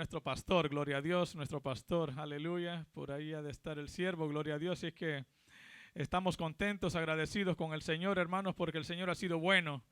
nuestro pastor, gloria a Dios, nuestro pastor, aleluya. Por ahí ha de estar el siervo, gloria a Dios. Y es que estamos contentos, agradecidos con el Señor, hermanos, porque el Señor ha sido bueno.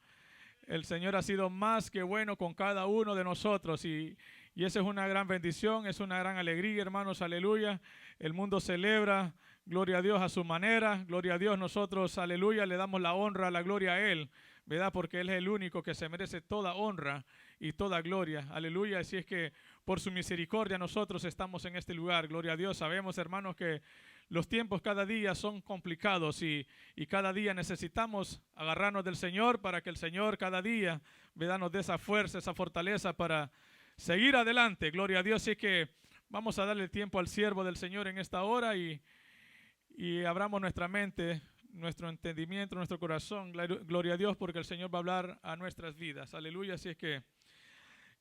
El Señor ha sido más que bueno con cada uno de nosotros y esa es una gran bendición, es una gran alegría, hermanos, aleluya. El mundo celebra, gloria a Dios a su manera, gloria a Dios. Nosotros, aleluya, le damos la honra, la gloria a Él, ¿verdad? Porque Él es el único que se merece toda honra y toda gloria, aleluya. Así es que por su misericordia nosotros estamos en este lugar, gloria a Dios. Sabemos, hermanos, que los tiempos cada día son complicados y cada día necesitamos agarrarnos del Señor para que el Señor cada día, ¿verdad?, nos dé esa fuerza, esa fortaleza para seguir adelante. Gloria a Dios. Así que vamos a darle tiempo al siervo del Señor en esta hora y abramos nuestra mente, nuestro entendimiento, nuestro corazón. Gloria a Dios, porque el Señor va a hablar a nuestras vidas. Aleluya. Así es que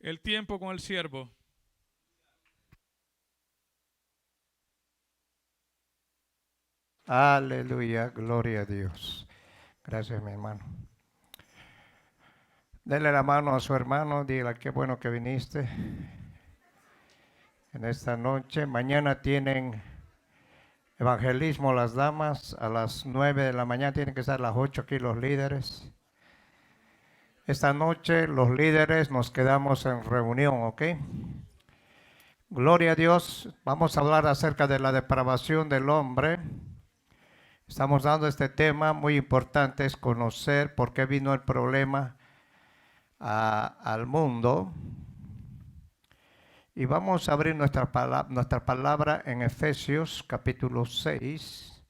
el tiempo con el siervo. Aleluya, gloria a Dios. Gracias, mi hermano. Denle la mano a su hermano, dígale qué bueno que viniste en esta noche. Mañana tienen evangelismo las damas a las 9 de la mañana, tienen que estar a las 8 aquí los líderes. Esta noche los líderes nos quedamos en reunión, ¿ok? Gloria a Dios. Vamos a hablar acerca de la depravación del hombre. Estamos dando este tema muy importante, es conocer por qué vino el problema al mundo. Y vamos a abrir nuestra palabra en Efesios capítulo 6.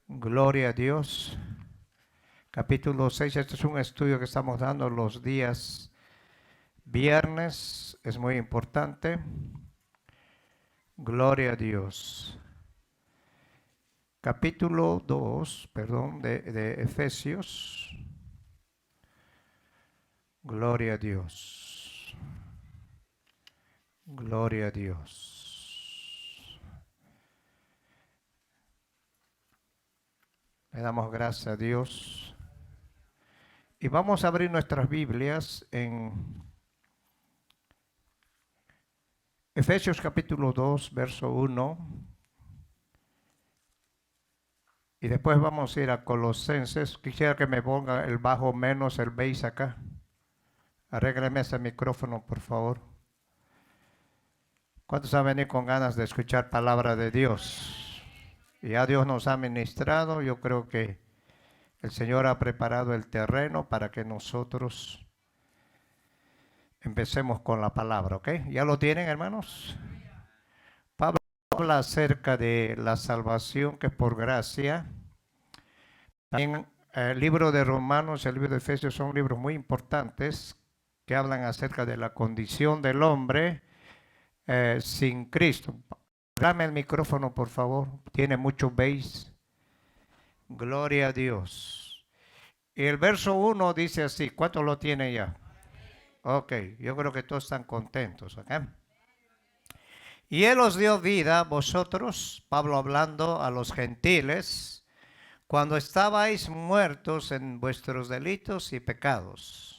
Gloria a Dios. Capítulo 6, este es un estudio que estamos dando los días viernes, es muy importante. Gloria a Dios. Capítulo 2, perdón, de Efesios. Gloria a Dios. Gloria a Dios. Le damos gracias a Dios. Y vamos a abrir nuestras Biblias en Efesios capítulo 2, verso 1. Y después vamos a ir a Colosenses. Quisiera que me ponga el bajo menos el bass acá. Arrégleme ese micrófono, por favor. ¿Cuántos han venido con ganas de escuchar palabra de Dios? Y ya Dios nos ha ministrado. Yo creo que el Señor ha preparado el terreno para que nosotros empecemos con la palabra, ¿ok? ¿Ya lo tienen, hermanos? Pablo habla acerca de la salvación que es por gracia. También el libro de Romanos y el libro de Efesios son libros muy importantes que hablan acerca de la condición del hombre sin Cristo. Dame el micrófono, por favor. Tiene mucho bass. Gloria a Dios. Y el verso 1 dice así. ¿Cuántos lo tiene ya? Ok, yo creo que todos están contentos. ¿Okay? Y Él os dio vida a vosotros, Pablo hablando a los gentiles, cuando estabais muertos en vuestros delitos y pecados.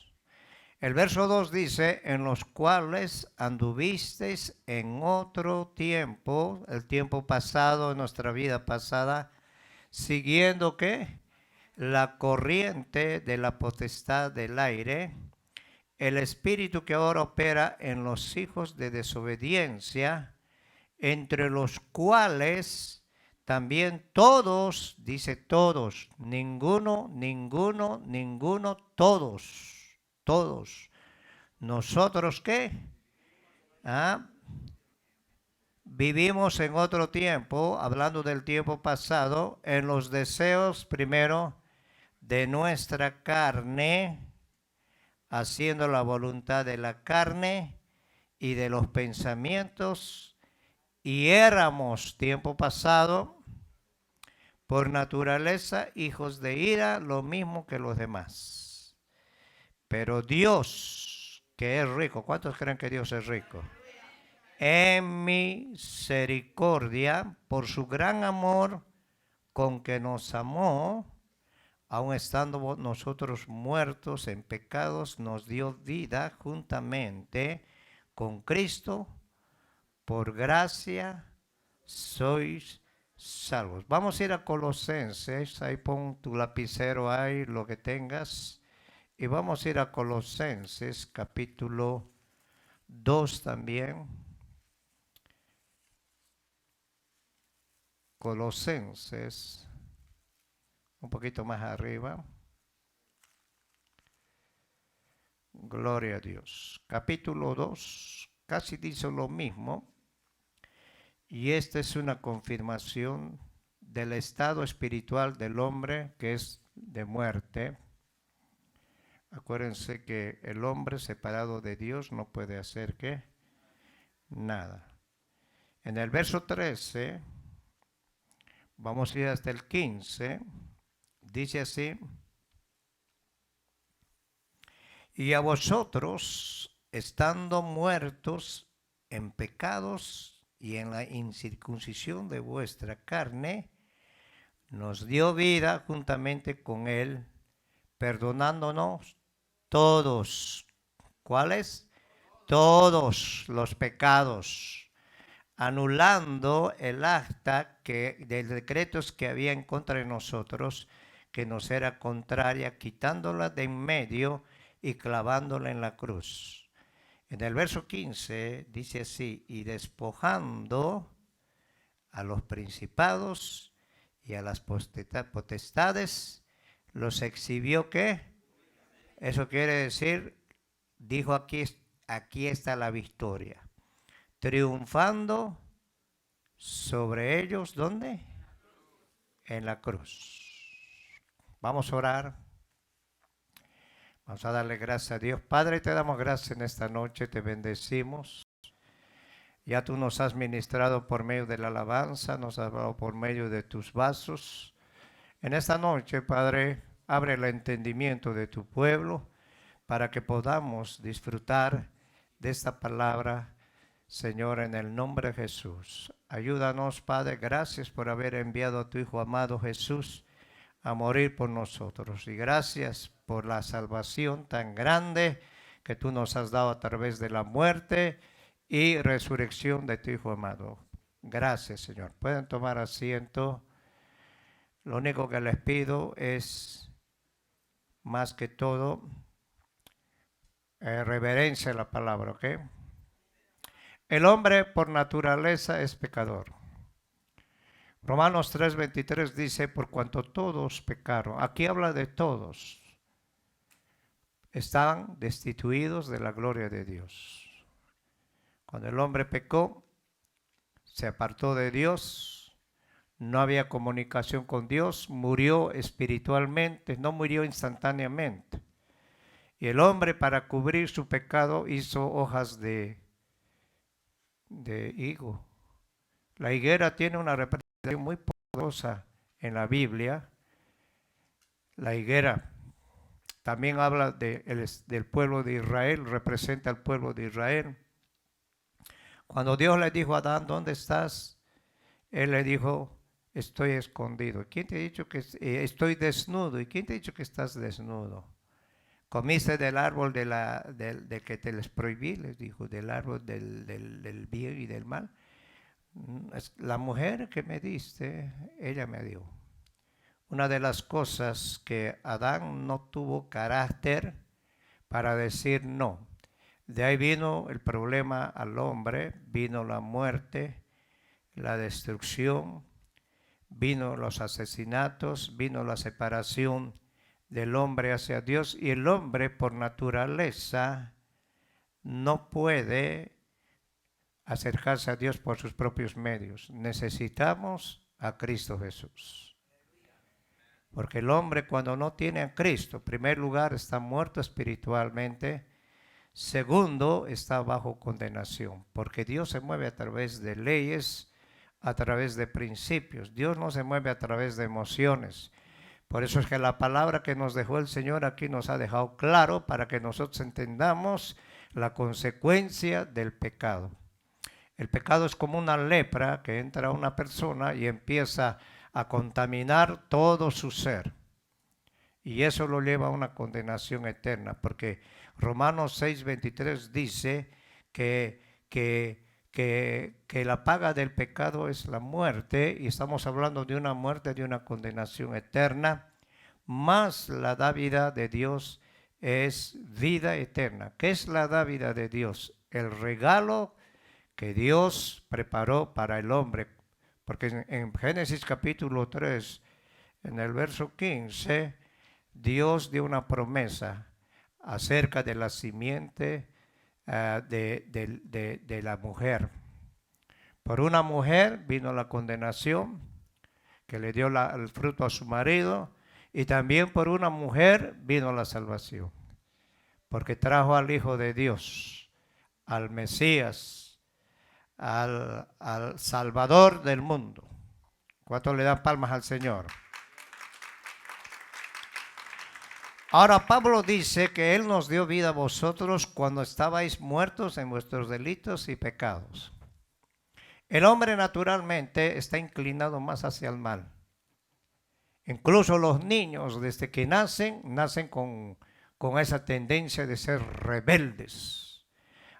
El verso 2 dice, en los cuales anduvisteis en otro tiempo, el tiempo pasado, en nuestra vida pasada, siguiendo ¿qué? La corriente de la potestad del aire, el espíritu que ahora opera en los hijos de desobediencia, entre los cuales también todos, dice todos, ninguno, todos. ¿Nosotros qué? Vivimos en otro tiempo, hablando del tiempo pasado, en los deseos primero de nuestra carne, haciendo la voluntad de la carne y de los pensamientos, y éramos, tiempo pasado, por naturaleza, hijos de ira, lo mismo que los demás. Pero Dios, que es rico, ¿cuántos creen que Dios es rico? En misericordia, por su gran amor con que nos amó, aun estando nosotros muertos en pecados, nos dio vida juntamente con Cristo, por gracia sois salvos. Vamos a ir a Colosenses, ahí pon tu lapicero ahí, lo que tengas, y vamos a ir a Colosenses capítulo 2 también. Colosenses, un poquito más arriba. Gloria a Dios. Capítulo 2, casi dice lo mismo. Y esta es una confirmación del estado espiritual del hombre que es de muerte. Acuérdense que el hombre separado de Dios no puede hacer ¿qué? Nada. En el verso 13, vamos a ir hasta el 15, dice así: y a vosotros, estando muertos en pecados y en la incircuncisión de vuestra carne, nos dio vida juntamente con él, perdonándonos todos. ¿Cuáles? Todos los pecados, anulando el acta de decretos que había en contra de nosotros, que nos era contraria, quitándola de en medio y clavándola en la cruz. En el verso 15 dice así: y despojando a los principados y a las potestades, los exhibió ¿qué? Eso quiere decir, dijo aquí está la victoria, triunfando sobre ellos, ¿dónde? En la cruz. Vamos a orar. Vamos a darle gracias a Dios. Padre, te damos gracias en esta noche, te bendecimos. Ya tú nos has ministrado por medio de la alabanza, nos has hablado por medio de tus vasos. En esta noche, Padre, abre el entendimiento de tu pueblo para que podamos disfrutar de esta palabra, Señor, en el nombre de Jesús. Ayúdanos, Padre, gracias por haber enviado a tu Hijo amado Jesús a morir por nosotros. Y gracias por la salvación tan grande que tú nos has dado a través de la muerte y resurrección de tu Hijo amado. Gracias, Señor. Pueden tomar asiento. Lo único que les pido es, más que todo, reverencia a la palabra, ¿ok? El hombre por naturaleza es pecador. Romanos 3:23 dice, por cuanto todos pecaron. Aquí habla de todos. Estaban destituidos de la gloria de Dios. Cuando el hombre pecó, se apartó de Dios, no había comunicación con Dios, murió espiritualmente, no murió instantáneamente. Y el hombre, para cubrir su pecado, hizo hojas de higo. La higuera tiene una representación muy poderosa en la Biblia. La higuera también habla del pueblo de Israel, representa al pueblo de Israel. Cuando Dios le dijo a Adán, ¿dónde estás? Él le dijo, estoy escondido. ¿Quién te ha dicho que estoy desnudo? ¿Y quién te ha dicho que estás desnudo? Comiste del árbol de que te les prohibí, les dijo, del árbol del bien y del mal. La mujer que me diste, ella me dio. Una de las cosas que Adán no tuvo carácter para decir no. De ahí vino el problema al hombre, vino la muerte, la destrucción, vino los asesinatos, vino la separación del hombre hacia Dios, y el hombre por naturaleza no puede acercarse a Dios por sus propios medios. Necesitamos a Cristo Jesús. Porque el hombre, cuando no tiene a Cristo, en primer lugar está muerto espiritualmente, segundo está bajo condenación, porque Dios se mueve a través de leyes, a través de principios. Dios no se mueve a través de emociones. Por eso es que la palabra que nos dejó el Señor aquí nos ha dejado claro para que nosotros entendamos la consecuencia del pecado. El pecado es como una lepra que entra a una persona y empieza a contaminar todo su ser. Y eso lo lleva a una condenación eterna, porque Romanos 6:23 dice que, que la paga del pecado es la muerte, y estamos hablando de una muerte, de una condenación eterna, más la dávida de Dios es vida eterna. ¿Qué es la dávida de Dios? El regalo que Dios preparó para el hombre. Porque en Génesis capítulo 3, en el verso 15, Dios dio una promesa acerca de la simiente de la mujer. Por una mujer vino la condenación, que le dio el fruto a su marido, y también por una mujer vino la salvación, porque trajo al Hijo de Dios, al Mesías, al Salvador del mundo. ¿Cuántos le dan palmas al Señor? Ahora Pablo dice que Él nos dio vida a vosotros cuando estabais muertos en vuestros delitos y pecados. El hombre naturalmente está inclinado más hacia el mal. Incluso los niños, desde que nacen con esa tendencia de ser rebeldes.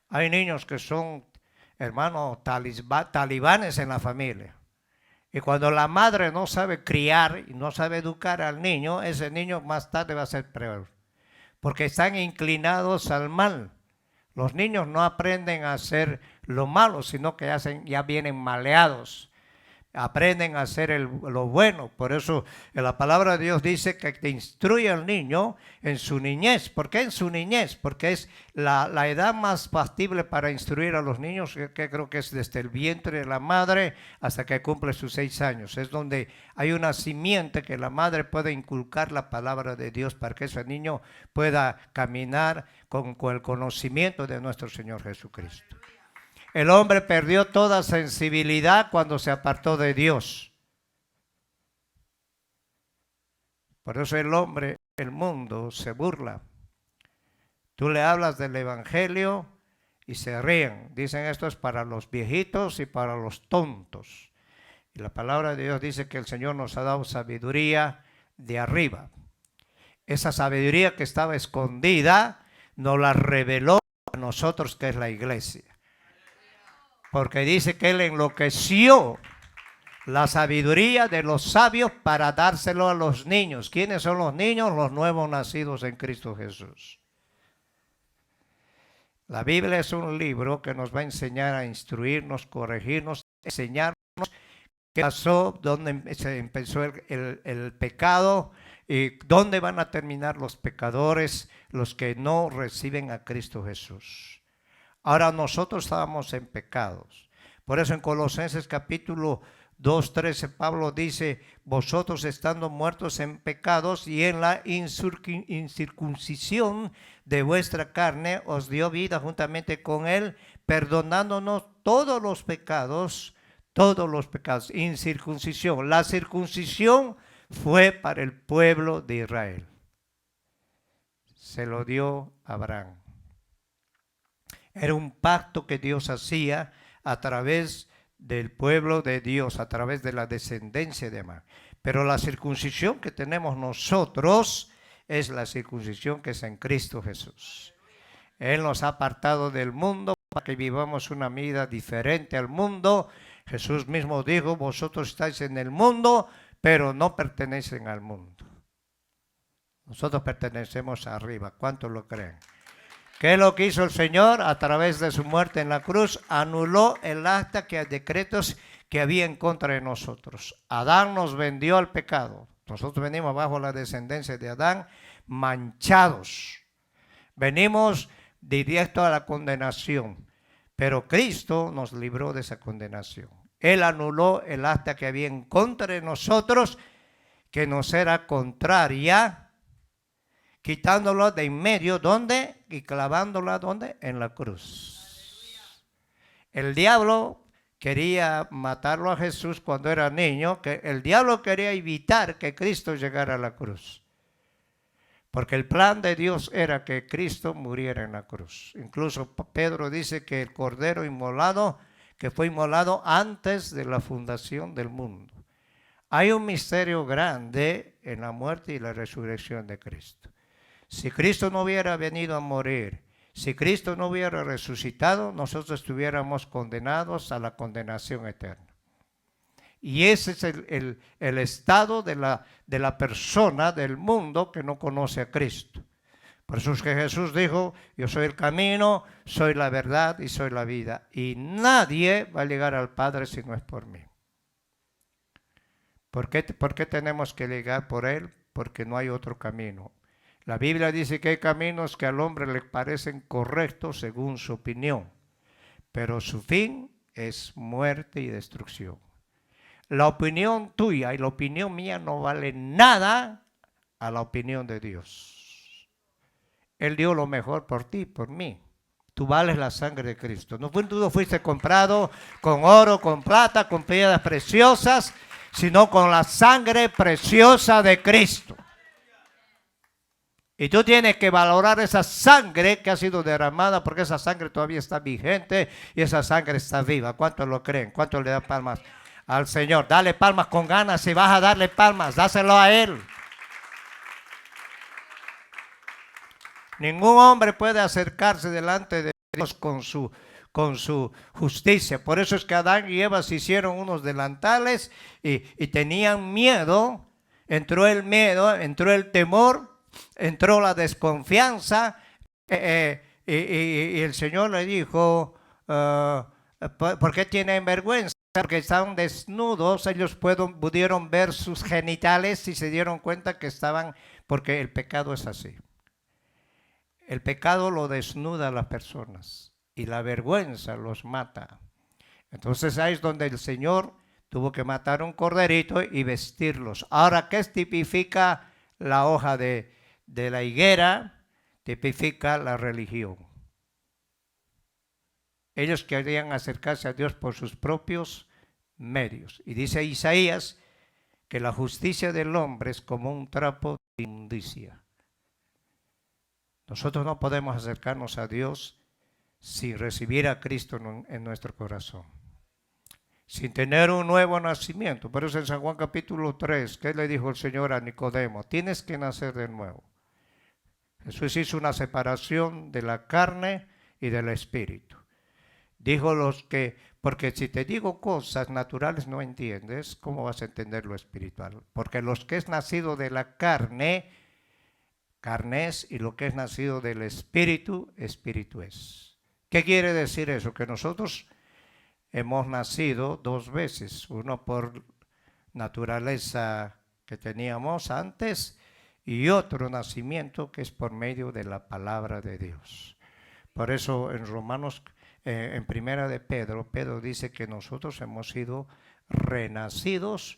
Hay niños que son, hermanos, talibanes en la familia. Y cuando la madre no sabe criar y no sabe educar al niño, ese niño más tarde va a ser peor. Porque están inclinados al mal. Los niños no aprenden a hacer lo malo, sino que ya vienen maleados. Aprenden a hacer lo bueno. Por eso la palabra de Dios dice que te instruye al niño en su niñez. ¿Por qué en su niñez? Porque es la edad más factible para instruir a los niños, que creo que es desde el vientre de la madre hasta que cumple sus 6 años. Es donde hay una simiente que la madre puede inculcar la palabra de Dios para que ese niño pueda caminar con el conocimiento de nuestro Señor Jesucristo. El hombre perdió toda sensibilidad cuando se apartó de Dios. Por eso el mundo se burla. Tú le hablas del evangelio y se ríen. Dicen, esto es para los viejitos y para los tontos. Y la palabra de Dios dice que el Señor nos ha dado sabiduría de arriba. Esa sabiduría que estaba escondida nos la reveló a nosotros, que es la iglesia. Porque dice que Él enloqueció la sabiduría de los sabios para dárselo a los niños. ¿Quiénes son los niños? Los nuevos nacidos en Cristo Jesús. La Biblia es un libro que nos va a enseñar a instruirnos, corregirnos, enseñarnos qué pasó, dónde se empezó el pecado y dónde van a terminar los pecadores, los que no reciben a Cristo Jesús. Ahora nosotros estábamos en pecados. Por eso en Colosenses capítulo 2:13 Pablo dice, vosotros estando muertos en pecados y en la incircuncisión de vuestra carne os dio vida juntamente con Él, perdonándonos todos los pecados. Incircuncisión. La circuncisión fue para el pueblo de Israel. Se lo dio a Abraham. Era un pacto que Dios hacía a través del pueblo de Dios, a través de la descendencia de Abraham. Pero la circuncisión que tenemos nosotros es la circuncisión que es en Cristo Jesús. Él nos ha apartado del mundo para que vivamos una vida diferente al mundo. Jesús mismo dijo, vosotros estáis en el mundo, pero no pertenecen al mundo. Nosotros pertenecemos arriba. ¿Cuántos lo creen? ¿Qué es lo que hizo el Señor? A través de su muerte en la cruz, anuló el acta decretos que había en contra de nosotros. Adán nos vendió al pecado. Nosotros venimos bajo la descendencia de Adán, manchados. Venimos directo a la condenación. Pero Cristo nos libró de esa condenación. Él anuló el acta que había en contra de nosotros, que nos era contraria, quitándolo de en medio, ¿dónde? Y clavándola, ¿dónde? En la cruz. El diablo quería matarlo a Jesús cuando era niño, que el diablo quería evitar que Cristo llegara a la cruz. Porque el plan de Dios era que Cristo muriera en la cruz. Incluso Pedro dice que el cordero inmolado, que fue inmolado antes de la fundación del mundo. Hay un misterio grande en la muerte y la resurrección de Cristo. Si Cristo no hubiera venido a morir, Si Cristo no hubiera resucitado, nosotros estuviéramos condenados a la condenación eterna. Y ese es el estado de la persona, del mundo que no conoce a Cristo. Por eso es que Jesús dijo, yo soy el camino, soy la verdad y soy la vida. Y nadie va a llegar al Padre si no es por mí. ¿Por qué tenemos que llegar por Él? Porque no hay otro camino. La Biblia dice que hay caminos que al hombre le parecen correctos según su opinión, pero su fin es muerte y destrucción. La opinión tuya y la opinión mía no vale nada a la opinión de Dios. Él dio lo mejor por ti, por mí. Tú vales la sangre de Cristo. Tú no fuiste comprado con oro, con plata, con piedras preciosas, sino con la sangre preciosa de Cristo. Y tú tienes que valorar esa sangre que ha sido derramada, porque esa sangre todavía está vigente y esa sangre está viva. ¿Cuántos lo creen? ¿Cuántos le dan palmas al Señor? Dale palmas con ganas. Si vas a darle palmas, dáselo a Él. Ningún hombre puede acercarse delante de Dios con su justicia. Por eso es que Adán y Eva se hicieron unos delantales y tenían miedo. Entró el miedo, entró el temor, entró la desconfianza y el Señor le dijo, ¿por qué tienen vergüenza? Porque estaban desnudos, ellos pudieron ver sus genitales y se dieron cuenta que estaban, porque el pecado es así. El pecado lo desnuda a las personas y la vergüenza los mata. Entonces ahí es donde el Señor tuvo que matar un corderito y vestirlos. Ahora, ¿qué tipifica la hoja de la higuera? Tipifica la religión. Ellos querían acercarse a Dios por sus propios medios. Y dice Isaías que la justicia del hombre es como un trapo de inmundicia. Nosotros no podemos acercarnos a Dios sin recibir a Cristo en nuestro corazón, sin tener un nuevo nacimiento. Por eso en San Juan capítulo 3, ¿qué le dijo el Señor a Nicodemo? Tienes que nacer de nuevo. Jesús hizo una separación de la carne y del espíritu. Dijo porque si te digo cosas naturales no entiendes, ¿cómo vas a entender lo espiritual? Porque los que es nacido de la carne es, y lo que es nacido del espíritu, espíritu es. ¿Qué quiere decir eso? Que nosotros hemos nacido dos veces, uno por naturaleza que teníamos antes y otro nacimiento que es por medio de la palabra de Dios. Por eso en Romanos, en primera de Pedro dice que nosotros hemos sido renacidos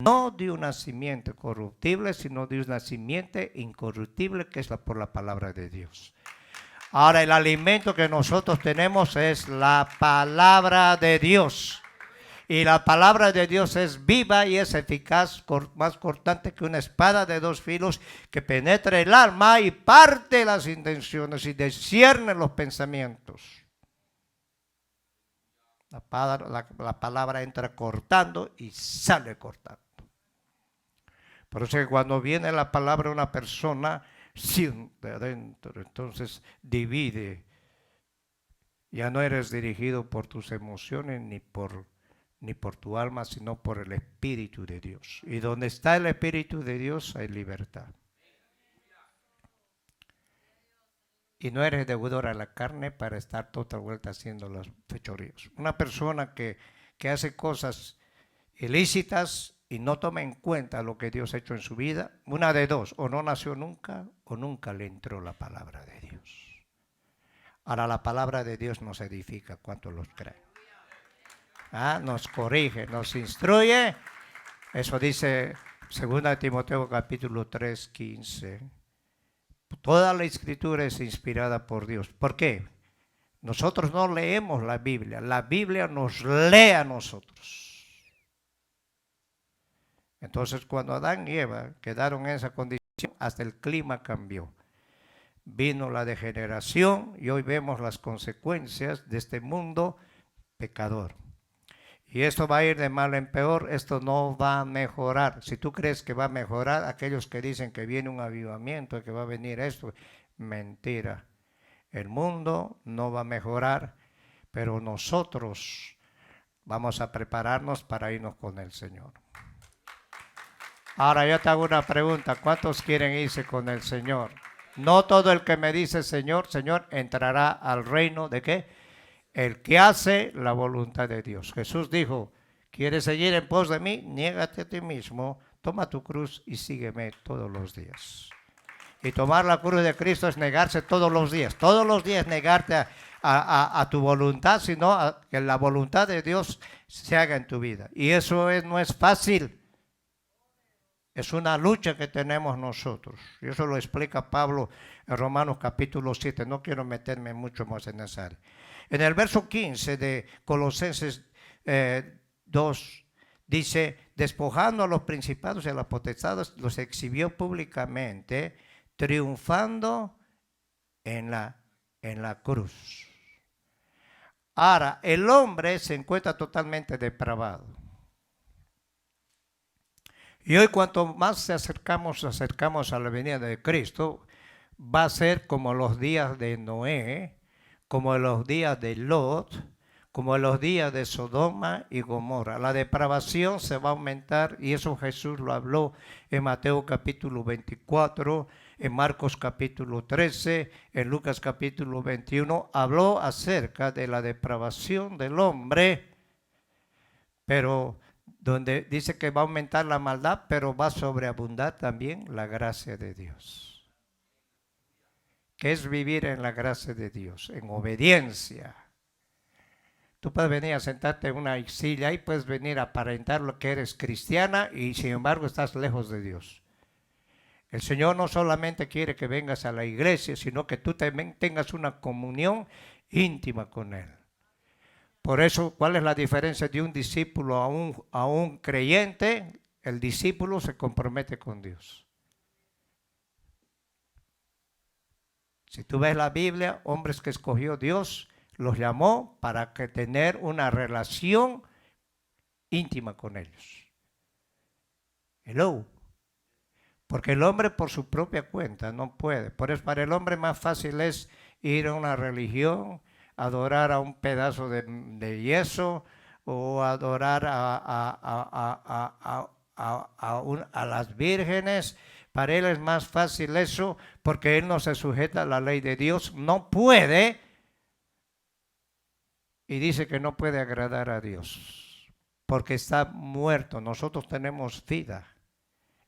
no de un nacimiento corruptible, sino de un nacimiento incorruptible, que es por la palabra de Dios. Ahora, el alimento que nosotros tenemos es la palabra de Dios. Y la palabra de Dios es viva y es eficaz, más cortante que una espada de dos filos, que penetra el alma y parte las intenciones y discierne los pensamientos. La palabra entra cortando y sale cortando. Por eso que cuando viene la palabra una persona, siente adentro, entonces divide. Ya no eres dirigido por tus emociones ni por tu alma, sino por el Espíritu de Dios. Y donde está el Espíritu de Dios hay libertad. Y no eres deudor a la carne para estar toda vuelta haciendo los fechoríos. Una persona que hace cosas ilícitas y no toma en cuenta lo que Dios ha hecho en su vida, una de dos, o no nació nunca o nunca le entró la palabra de Dios. Ahora la palabra de Dios nos edifica, ¿cuántos los creen? Nos corrige, nos instruye. Eso dice 2 Timoteo capítulo 3, 15. Toda la escritura es inspirada por Dios. ¿Por qué? Nosotros no leemos la Biblia nos lee a nosotros. Entonces cuando Adán y Eva quedaron en esa condición, hasta el clima cambió. Vino la degeneración y hoy vemos las consecuencias de este mundo pecador. Y esto va a ir de mal en peor, esto no va a mejorar. Si tú crees que va a mejorar, aquellos que dicen que viene un avivamiento, que va a venir esto, mentira. El mundo no va a mejorar, pero nosotros vamos a prepararnos para irnos con el Señor. Ahora yo te hago una pregunta. ¿Cuántos quieren irse con el Señor? No todo el que me dice Señor, Señor, entrará al reino de ¿qué? El que hace la voluntad de Dios. Jesús dijo, ¿quieres seguir en pos de mí? Niégate a ti mismo, toma tu cruz y sígueme todos los días. Y tomar la cruz de Cristo es negarse todos los días negarte a tu voluntad, sino a que la voluntad de Dios se haga en tu vida. Y eso no es fácil. Es una lucha que tenemos nosotros. Y eso lo explica Pablo en Romanos capítulo 7. No quiero meterme mucho más en esa área. En el verso 15 de Colosenses 2 dice, despojando a los principados y a las potestades, los exhibió públicamente, triunfando en la cruz. Ahora, el hombre se encuentra totalmente depravado. Y hoy cuanto más se acercamos a la venida de Cristo, va a ser como los días de Noé, como los días de Lot, como los días de Sodoma y Gomorra. La depravación se va a aumentar y eso Jesús lo habló en Mateo capítulo 24, en Marcos capítulo 13, en Lucas capítulo 21. Habló acerca de la depravación del hombre, pero donde dice que va a aumentar la maldad, pero va a sobreabundar también la gracia de Dios. ¿Qué es vivir en la gracia de Dios? En obediencia. Tú puedes venir a sentarte en una silla y puedes venir a aparentar lo que eres cristiana y sin embargo estás lejos de Dios. El Señor no solamente quiere que vengas a la iglesia, sino que tú también tengas una comunión íntima con Él. Por eso, ¿cuál es la diferencia de un discípulo a un creyente? El discípulo se compromete con Dios. Si tú ves la Biblia, hombres que escogió Dios, los llamó para que tener una relación íntima con ellos. Hello. Porque el hombre por su propia cuenta no puede. Por eso para el hombre más fácil es ir a una religión, adorar a un pedazo de yeso o adorar a las vírgenes. Para él es más fácil eso porque él no se sujeta a la ley de Dios, no puede y dice que no puede agradar a Dios porque está muerto. Nosotros tenemos vida.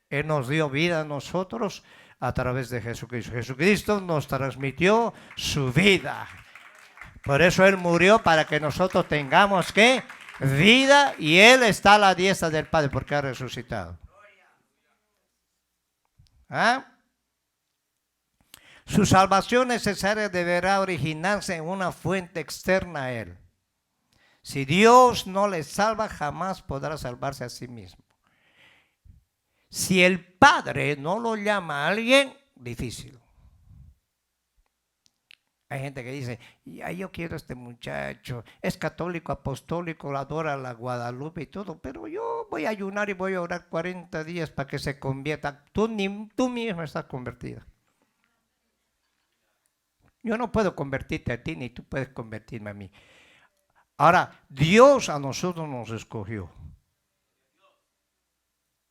Él nos dio vida a nosotros a través de Jesucristo. Jesucristo nos transmitió su vida. Por eso Él murió para que nosotros tengamos ¿qué? Vida, y Él está a la diestra del Padre porque ha resucitado. ¿Ah? Su salvación necesaria deberá originarse en una fuente externa a Él. Si Dios no le salva, jamás podrá salvarse a sí mismo. Si el Padre no lo llama a alguien, difícil. Hay gente que dice, ya yo quiero a este muchacho, es católico, apostólico, adora a la Guadalupe y todo, pero yo voy a ayunar y voy a orar 40 días para que se convierta. Tú mismo estás convertida. Yo no puedo convertirte a ti, ni tú puedes convertirme a mí. Ahora, Dios a nosotros nos escogió.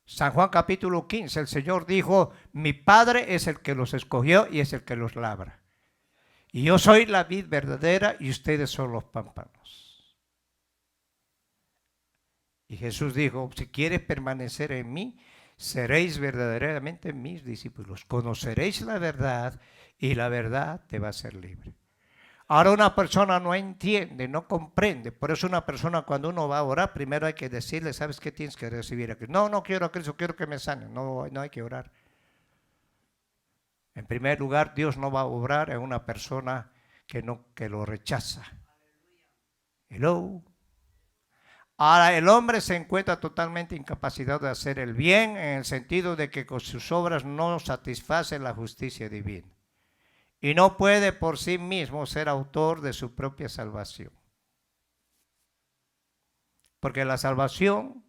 San Juan capítulo 15, el Señor dijo, mi Padre es el que los escogió y es el que los labra. Y yo soy la vid verdadera y ustedes son los pámpanos. Y Jesús dijo, si quieres permanecer en mí, seréis verdaderamente mis discípulos. Conoceréis la verdad y la verdad te va a hacer libre. Ahora una persona no entiende, no comprende. Por eso una persona cuando uno va a orar, primero hay que decirle, ¿sabes qué tienes que recibir a Cristo? No quiero a Cristo, quiero que me sane. No hay que orar. En primer lugar, Dios no va a obrar en una persona que lo rechaza. Hello. Ahora el hombre se encuentra totalmente incapacitado de hacer el bien en el sentido de que con sus obras no satisface la justicia divina. Y no puede por sí mismo ser autor de su propia salvación. Porque la salvación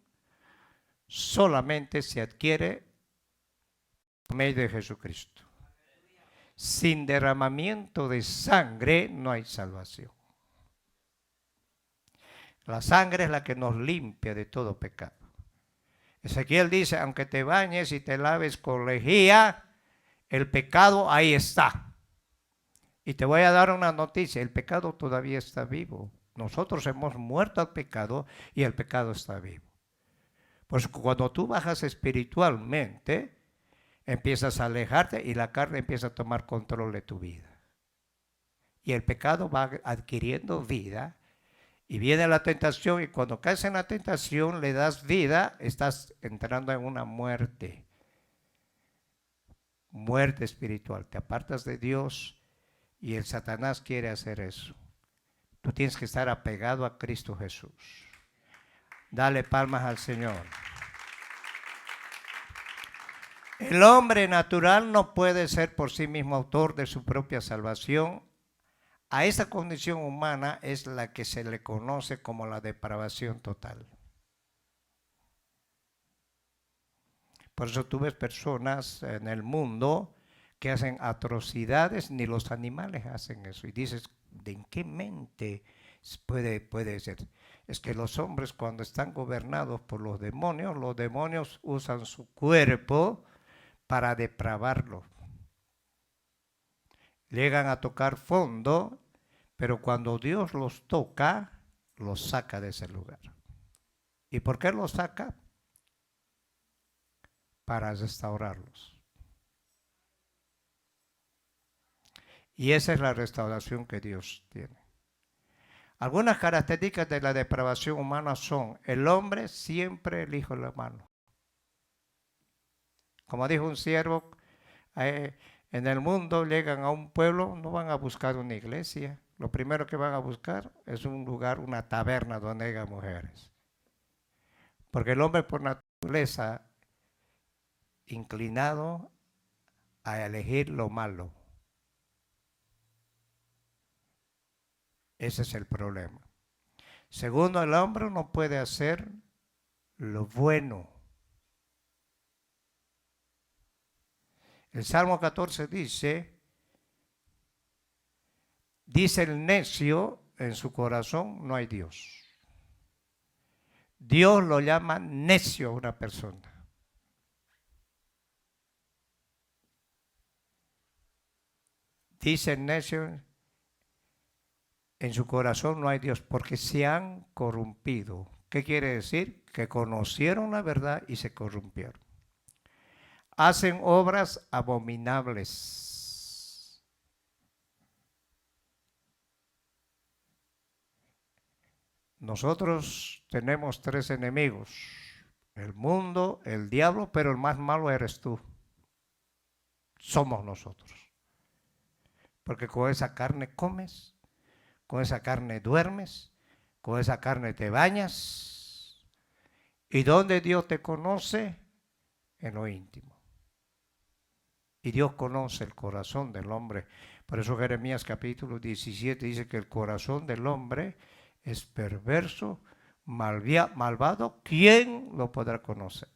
solamente se adquiere por medio de Jesucristo. sin derramamiento de sangre no hay salvación. La sangre es la que nos limpia de todo pecado. Ezequiel dice, aunque te bañes y te laves con lejía, el pecado ahí está. Y te voy a dar una noticia, el pecado todavía está vivo. Nosotros hemos muerto al pecado y el pecado está vivo. Pues cuando tú bajas espiritualmente, empiezas a alejarte y la carne empieza a tomar control de tu vida. Y el pecado va adquiriendo vida y viene la tentación y cuando caes en la tentación le das vida, estás entrando en una muerte. Muerte espiritual. Te apartas de Dios y el Satanás quiere hacer eso. Tú tienes que estar apegado a Cristo Jesús. Dale palmas al Señor. El hombre natural no puede ser por sí mismo autor de su propia salvación. A esa condición humana es la que se le conoce como la depravación total. Por eso tú ves personas en el mundo que hacen atrocidades, ni los animales hacen eso. Y dices, ¿de qué mente puede ser? Es que los hombres cuando están gobernados por los demonios usan su cuerpo para depravarlo. Llegan a tocar fondo, pero cuando Dios los toca, los saca de ese lugar. ¿Y por qué los saca? Para restaurarlos. Y esa es la restauración que Dios tiene. Algunas características de la depravación humana son: el hombre siempre elige la mano. Como dijo un siervo, en el mundo llegan a un pueblo, no van a buscar una iglesia. Lo primero que van a buscar es un lugar, una taberna donde haya mujeres. Porque el hombre por naturaleza inclinado a elegir lo malo. Ese es el problema. Segundo, el hombre no puede hacer lo bueno. El Salmo 14 dice el necio en su corazón no hay Dios. Dios lo llama necio a una persona. Dice el necio en su corazón no hay Dios porque se han corrompido. ¿Qué quiere decir? Que conocieron la verdad y se corrompieron. Hacen obras abominables. Nosotros tenemos tres enemigos: el mundo, el diablo, pero el más malo eres tú. Somos nosotros. Porque con esa carne comes, con esa carne duermes, con esa carne te bañas. ¿Y dónde Dios te conoce? En lo íntimo. Y Dios conoce el corazón del hombre. Por eso Jeremías capítulo 17 dice que el corazón del hombre es perverso, malvado. ¿Quién lo podrá conocer?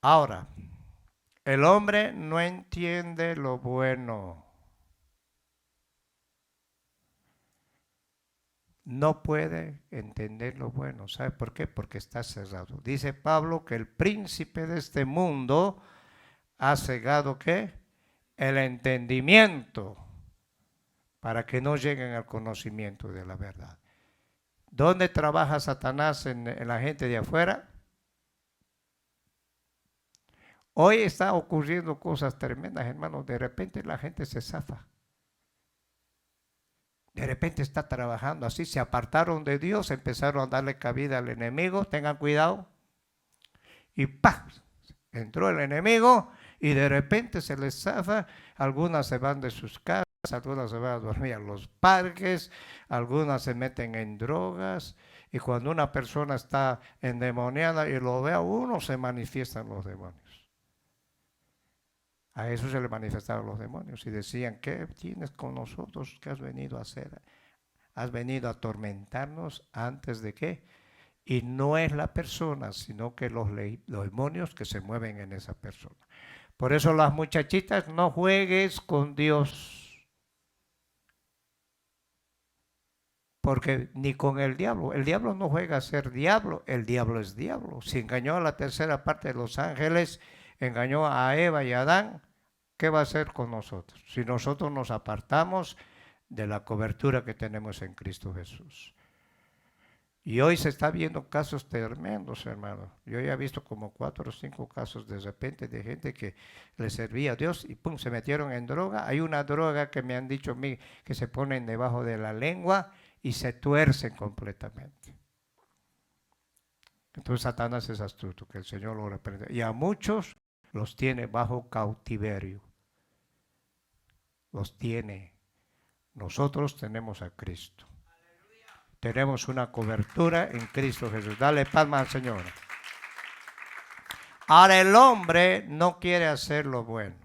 Ahora, el hombre no entiende lo bueno. No puede entender lo bueno. ¿Sabe por qué? Porque está cerrado. Dice Pablo que el príncipe de este mundo ha cegado ¿qué? El entendimiento para que no lleguen al conocimiento de la verdad. ¿Dónde trabaja Satanás en la gente de afuera? Hoy está ocurriendo cosas tremendas, hermanos. De repente la gente se zafa. De repente está trabajando así, se apartaron de Dios, empezaron a darle cabida al enemigo, tengan cuidado. Y ¡pam! Entró el enemigo y de repente se les zafa, algunas se van de sus casas, algunas se van a dormir a los parques, algunas se meten en drogas. Y cuando una persona está endemoniada y lo ve a uno, se manifiestan los demonios. A eso se le manifestaron los demonios y decían: ¿qué tienes con nosotros? ¿Qué has venido a hacer? ¿Has venido a atormentarnos antes de qué? Y no es la persona, sino que los demonios que se mueven en esa persona. Por eso las muchachitas, no juegues con Dios. Porque ni con el diablo no juega a ser diablo, el diablo es diablo. Si engañó a la tercera parte de los ángeles, engañó a Eva y a Adán, ¿qué va a hacer con nosotros? Si nosotros nos apartamos de la cobertura que tenemos en Cristo Jesús. Y hoy se está viendo casos tremendos, hermano. Yo ya he visto como 4 o 5 casos de repente de gente que le servía a Dios y pum, se metieron en droga. Hay una droga que me han dicho a mí que se ponen debajo de la lengua y se tuercen completamente. Entonces Satanás es astuto, que el Señor lo reprende. Y a muchos los tiene bajo cautiverio. Los tiene. Nosotros tenemos a Cristo. Tenemos una cobertura en Cristo Jesús. Dale palma al Señor. Ahora el hombre no quiere hacer lo bueno.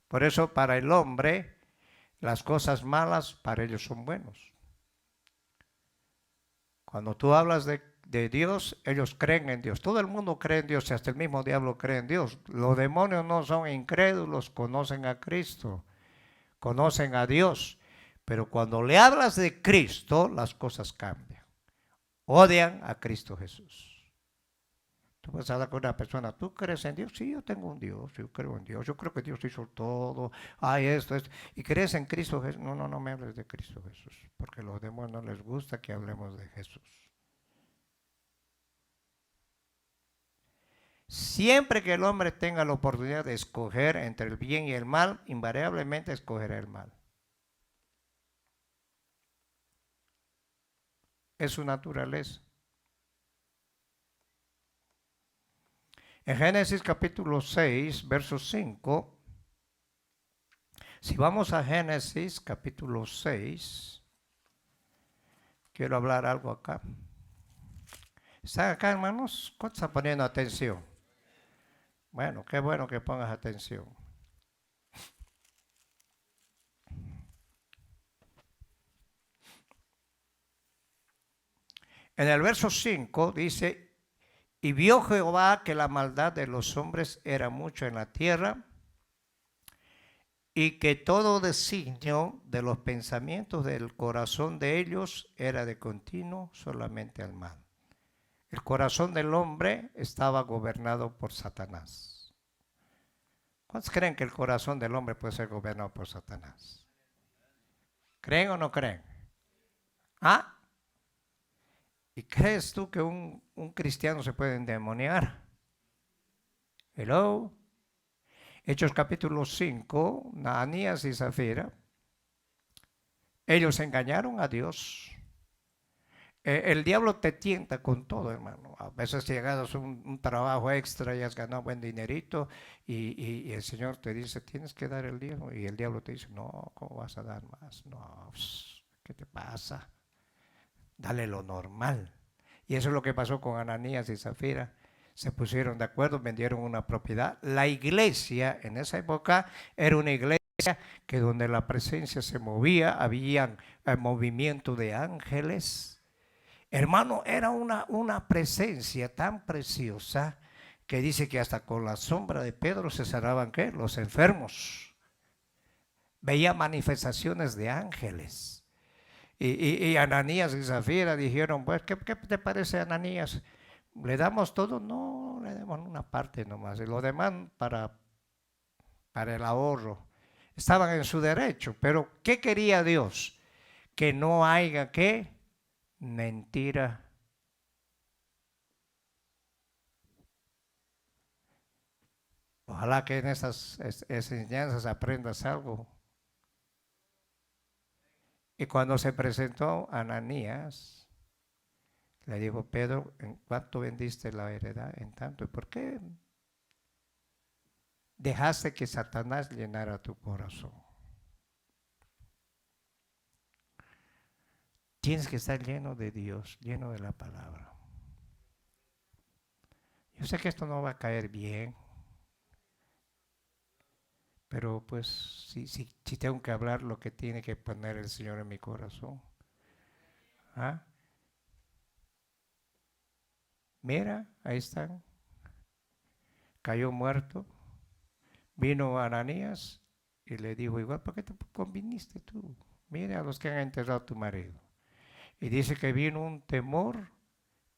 Por eso para el hombre las cosas malas para ellos son buenos. Cuando tú hablas de Dios, ellos creen en Dios. Todo el mundo cree en Dios y hasta el mismo diablo cree en Dios. Los demonios no son incrédulos, conocen a Cristo, conocen a Dios. Pero cuando le hablas de Cristo, las cosas cambian. Odian a Cristo Jesús. Tú vas a hablar con una persona, ¿tú crees en Dios? Sí, yo tengo un Dios, yo creo en Dios, yo creo que Dios hizo todo, hay esto. ¿Y crees en Cristo Jesús? No me hables de Cristo Jesús, porque a los demonios no les gusta que hablemos de Jesús. Siempre que el hombre tenga la oportunidad de escoger entre el bien y el mal, invariablemente escogerá el mal. Es su naturaleza. En Génesis capítulo 6, verso 5, si vamos a Génesis capítulo 6, quiero hablar algo acá. ¿Están acá, hermanos? ¿Cuántos están poniendo atención? Bueno, qué bueno que pongas atención. En el verso 5 dice, y vio Jehová que la maldad de los hombres era mucho en la tierra, y que todo designio de los pensamientos del corazón de ellos era de continuo solamente al mal. El corazón del hombre estaba gobernado por Satanás. ¿Cuántos creen que el corazón del hombre puede ser gobernado por Satanás? ¿Creen o no creen? ¿Ah? ¿Y crees tú que un cristiano se puede endemoniar? Hello. Hechos capítulo 5, Ananías y Zafira, ellos engañaron a Dios. El diablo te tienta con todo, hermano. A veces llegas a un trabajo extra y has ganado buen dinerito y el Señor te dice, tienes que dar el diezmo. Y el diablo te dice, no, ¿cómo vas a dar más? No, ¿qué te pasa? Dale lo normal. Y eso es lo que pasó con Ananías y Zafira. Se pusieron de acuerdo, vendieron una propiedad. La iglesia en esa época era una iglesia que donde la presencia se movía, había movimiento de ángeles. Hermano, era una presencia tan preciosa que dice que hasta con la sombra de Pedro se sanaban ¿qué? Los enfermos. Veía manifestaciones de ángeles. Y Ananías y Zafira dijeron, pues, ¿qué te parece, Ananías? ¿Le damos todo? No, le damos una parte nomás. Y lo demás para el ahorro. Estaban en su derecho. Pero ¿qué quería Dios? Que no haya, ¿qué? Mentira. Ojalá que en esas enseñanzas aprendas algo. Y cuando se presentó Ananías, le dijo, Pedro, ¿en cuánto vendiste la heredad? En tanto. ¿Y por qué dejaste que Satanás llenara tu corazón? Tienes que estar lleno de Dios, lleno de la palabra. Yo sé que esto no va a caer bien, pero pues si tengo que hablar lo que tiene que poner el Señor en mi corazón. ¿Ah? Mira, ahí están. Cayó muerto. Vino Ananías y le dijo igual, ¿por qué te conviniste tú? Mira a los que han enterrado a tu marido. Y dice que vino un temor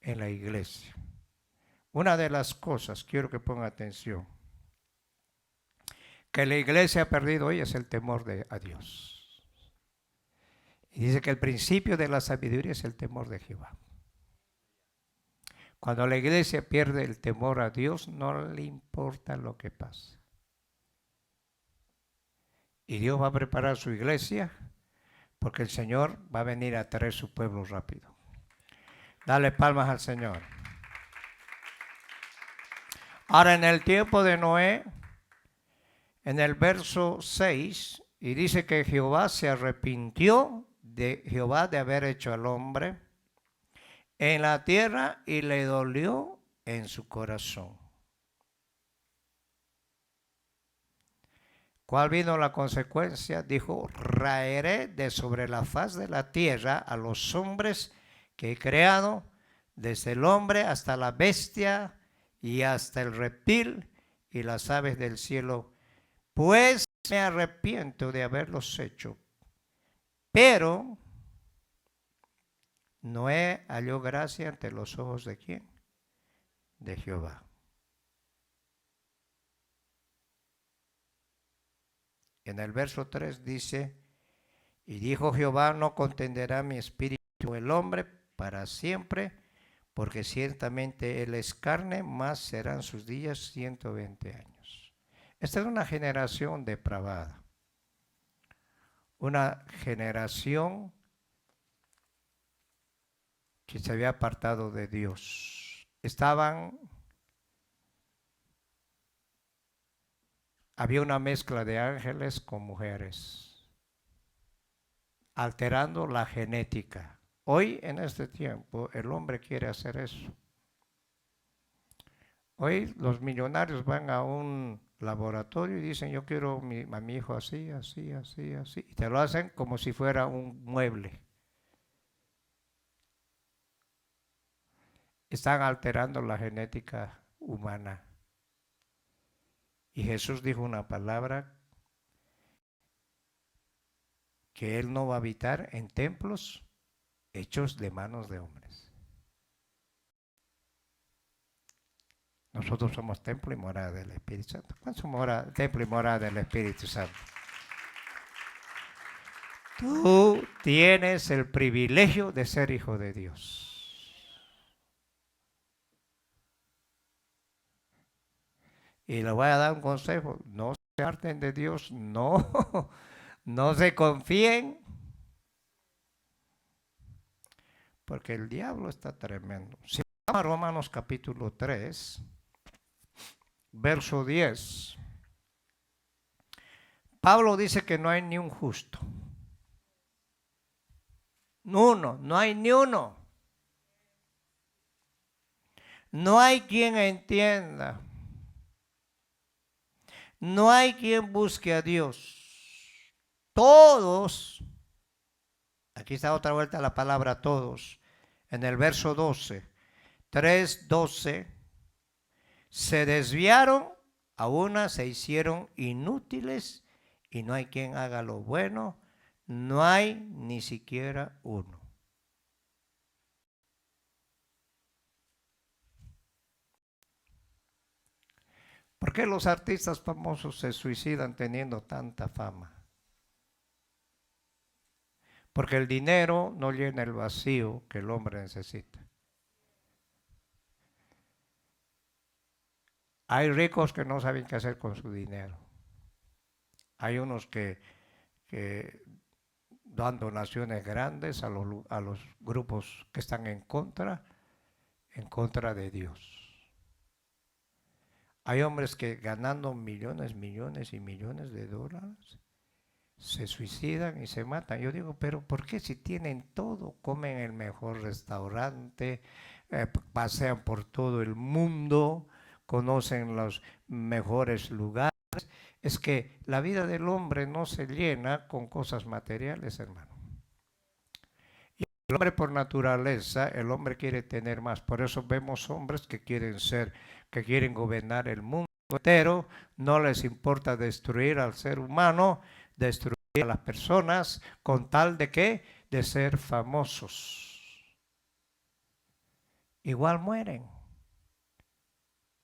en la iglesia. Una de las cosas, quiero que ponga atención, que la iglesia ha perdido hoy es el temor a Dios. Y dice que el principio de la sabiduría es el temor de Jehová. Cuando la iglesia pierde el temor a Dios, no le importa lo que pase. Y Dios va a preparar su iglesia porque el Señor va a venir a traer su pueblo rápido. Dale palmas al Señor. Ahora en el tiempo de Noé, en el verso 6, y dice que Jehová se arrepintió de Jehová de haber hecho al hombre en la tierra y le dolió en su corazón. ¿Cuál vino la consecuencia? Dijo, raeré de sobre la faz de la tierra a los hombres que he creado, desde el hombre hasta la bestia y hasta el reptil y las aves del cielo, pues me arrepiento de haberlos hecho. Pero Noé halló gracia ante los ojos ¿de quién? De Jehová. En el verso 3 dice, y dijo Jehová, no contenderá mi espíritu el hombre para siempre, porque ciertamente él es carne, más serán sus días 120 años. Esta es una generación depravada, una generación que se había apartado de Dios. Había una mezcla de ángeles con mujeres, alterando la genética. Hoy, en este tiempo, el hombre quiere hacer eso. Hoy los millonarios van a un laboratorio y dicen, yo quiero a mi hijo así, así, así, así. Y te lo hacen como si fuera un mueble. Están alterando la genética humana. Y Jesús dijo una palabra que Él no va a habitar en templos hechos de manos de hombres. Nosotros somos templo y morada del Espíritu Santo. ¿Cuántos somos templo y morada del Espíritu Santo? Tú tienes el privilegio de ser hijo de Dios. Y les voy a dar un consejo, no se harten de Dios, no se confíen, porque el diablo está tremendo. Si vamos a Romanos capítulo 3, verso 10, Pablo dice que no hay ni un justo. No hay ni uno. No hay quien entienda. No hay quien busque a Dios. Todos, aquí está otra vuelta la palabra todos, en el verso 12, 3:12, se desviaron, a una se hicieron inútiles y no hay quien haga lo bueno, no hay ni siquiera uno. ¿Por qué los artistas famosos se suicidan teniendo tanta fama? Porque el dinero no llena el vacío que el hombre necesita. Hay ricos que no saben qué hacer con su dinero. Hay unos que dan donaciones grandes a los grupos que están en contra de Dios. Hay hombres que ganando millones y millones de dólares se suicidan y se matan. Yo digo, pero ¿por qué si tienen todo? Comen en el mejor restaurante, pasean por todo el mundo, conocen los mejores lugares, es que la vida del hombre no se llena con cosas materiales, hermano. Y el hombre por naturaleza, el hombre quiere tener más. Por eso vemos hombres que quieren gobernar el mundo entero. No les importa destruir al ser humano, destruir a las personas, con tal de ¿qué? De ser famosos. Igual mueren.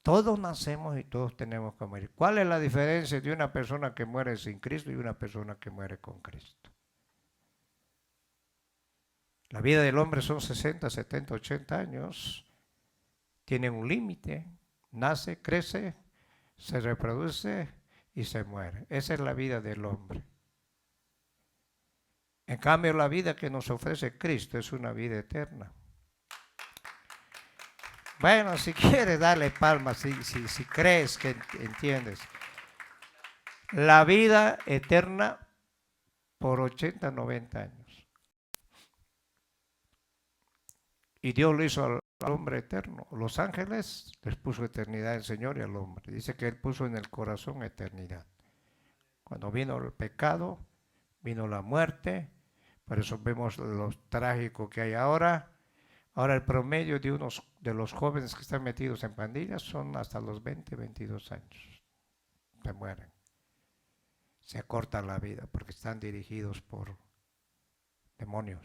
Todos nacemos y todos tenemos que morir. ¿Cuál es la diferencia de una persona que muere sin Cristo y una persona que muere con Cristo? La vida del hombre son 60, 70, 80 años. Tiene un límite. Nace, crece, se reproduce y se muere. Esa es la vida del hombre. En cambio, la vida que nos ofrece Cristo es una vida eterna. Bueno, si quieres, dale palmas, si crees que entiendes. La vida eterna por 80, 90 años. Y Dios lo hizo al hombre eterno. Los ángeles les puso eternidad al Señor y al hombre. Dice que Él puso en el corazón eternidad. Cuando vino el pecado, vino la muerte. Por eso vemos lo trágico que hay ahora. Ahora el promedio de los jóvenes que están metidos en pandillas son hasta los 20, 22 años. Se mueren. Se acorta la vida porque están dirigidos por demonios.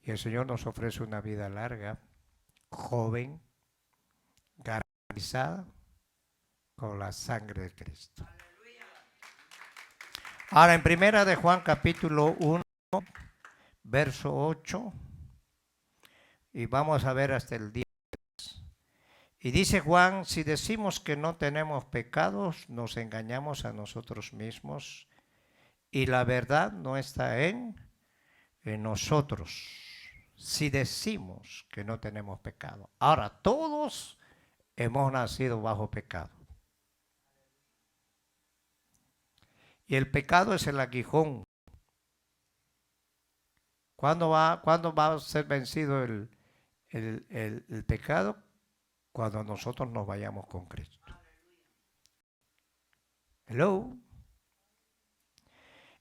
Y el Señor nos ofrece una vida larga, joven, garantizada con la sangre de Cristo. Ahora en primera de Juan capítulo 1, verso 8. Y vamos a ver hasta el 10. Y dice Juan, si decimos que no tenemos pecados, nos engañamos a nosotros mismos y la verdad no está en nosotros. Si decimos que no tenemos pecado. Ahora, todos hemos nacido bajo pecado. Y el pecado es el aguijón. ¿Cuándo va a ser vencido el pecado? Cuando nosotros nos vayamos con Cristo. Hello.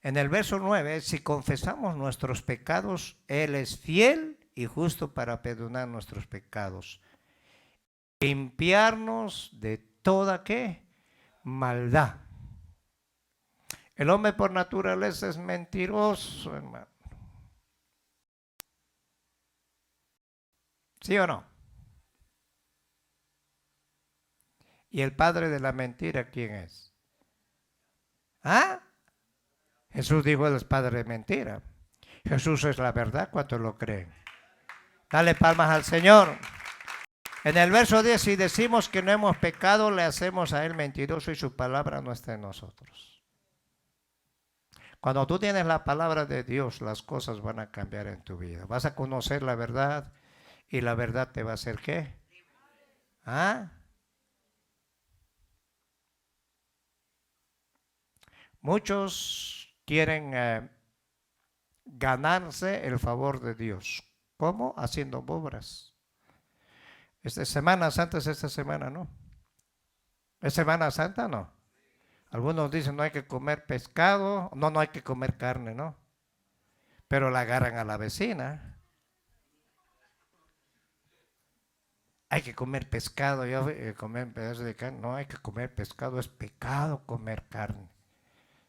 En el verso 9, si confesamos nuestros pecados, Él es fiel y justo para perdonar nuestros pecados. Limpiarnos de toda ¿qué? Maldad. El hombre por naturaleza es mentiroso, hermano. ¿Sí o no? ¿Y el padre de la mentira quién es? ¿Ah? Jesús dijo, él es padre de mentira. Jesús es la verdad, ¿cuántos lo creen? Dale palmas al Señor. En el verso 10, si decimos que no hemos pecado, le hacemos a Él mentiroso y su palabra no está en nosotros. Cuando tú tienes la palabra de Dios, las cosas van a cambiar en tu vida. Vas a conocer la verdad y la verdad te va a hacer ¿qué? ¿Ah? Muchos quieren ganarse el favor de Dios. ¿Cómo? Haciendo obras. Esta Semana Santa es esta semana, ¿no? ¿Es Semana Santa? No. Algunos dicen no hay que comer pescado, no hay que comer carne, ¿no? Pero la agarran a la vecina. Hay que comer pescado, yo comer pedazos de carne. No hay que comer pescado, es pecado comer carne.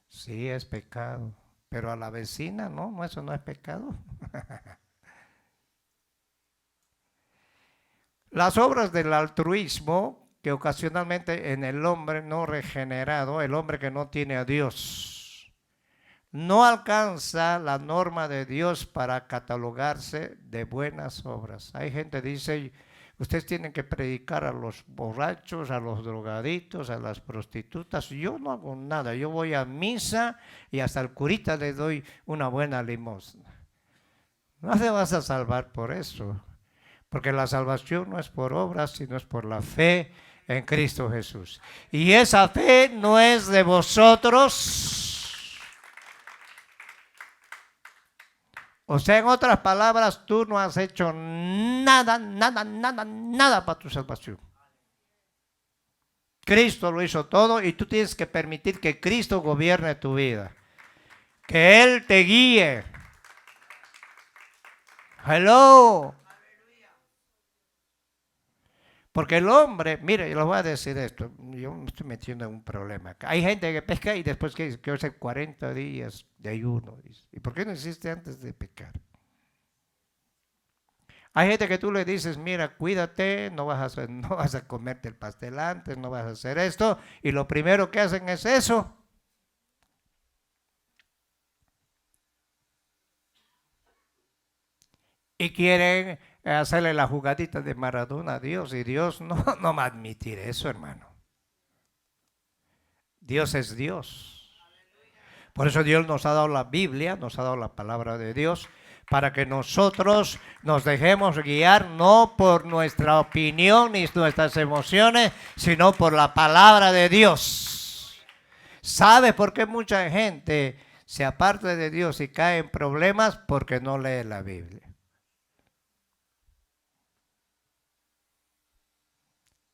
Sí, es pecado. Pero a la vecina, no, eso no es pecado. Las obras del altruismo que ocasionalmente en el hombre no regenerado, el hombre que no tiene a Dios, no alcanza la norma de Dios para catalogarse de buenas obras. Hay gente que dice, ustedes tienen que predicar a los borrachos, a los drogaditos, a las prostitutas. Yo no hago nada, yo voy a misa y hasta al curita le doy una buena limosna. No te vas a salvar por eso, porque la salvación no es por obras, sino es por la fe en Cristo Jesús. Y esa fe no es de vosotros. O sea, en otras palabras, tú no has hecho nada para tu salvación. Cristo lo hizo todo y tú tienes que permitir que Cristo gobierne tu vida. Que Él te guíe. Hello. Porque el hombre, mire, yo les voy a decir esto, yo me estoy metiendo en un problema acá. Hay gente que pesca y después que hace 40 días de ayuno. ¿Y por qué no hiciste antes de pecar? Hay gente que tú le dices, mira, cuídate, no vas a comerte el pastel antes, no vas a hacer esto, y lo primero que hacen es eso. Y quieren hacerle la jugadita de Maradona a Dios, y Dios no va a admitir eso, hermano. Dios es Dios. Por eso Dios nos ha dado la Biblia, nos ha dado la palabra de Dios, para que nosotros nos dejemos guiar no por nuestra opinión ni nuestras emociones, sino por la palabra de Dios. ¿Sabe por qué mucha gente se aparta de Dios y cae en problemas? Porque no lee la Biblia.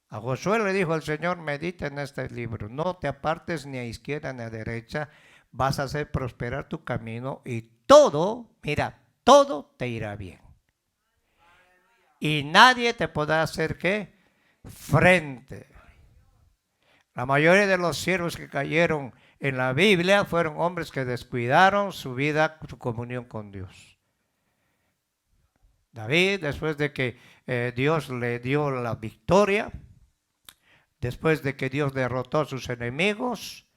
A Josué le dijo el Señor, medita en este libro, no te apartes ni a izquierda ni a derecha, vas a hacer prosperar tu camino y todo, mira, todo te irá bien. Y nadie te podrá hacer ¿qué? Frente. La mayoría de los siervos que cayeron en la Biblia fueron hombres que descuidaron su vida, su comunión con Dios. David, después de que Dios le dio la victoria, después de que Dios derrotó a sus enemigos,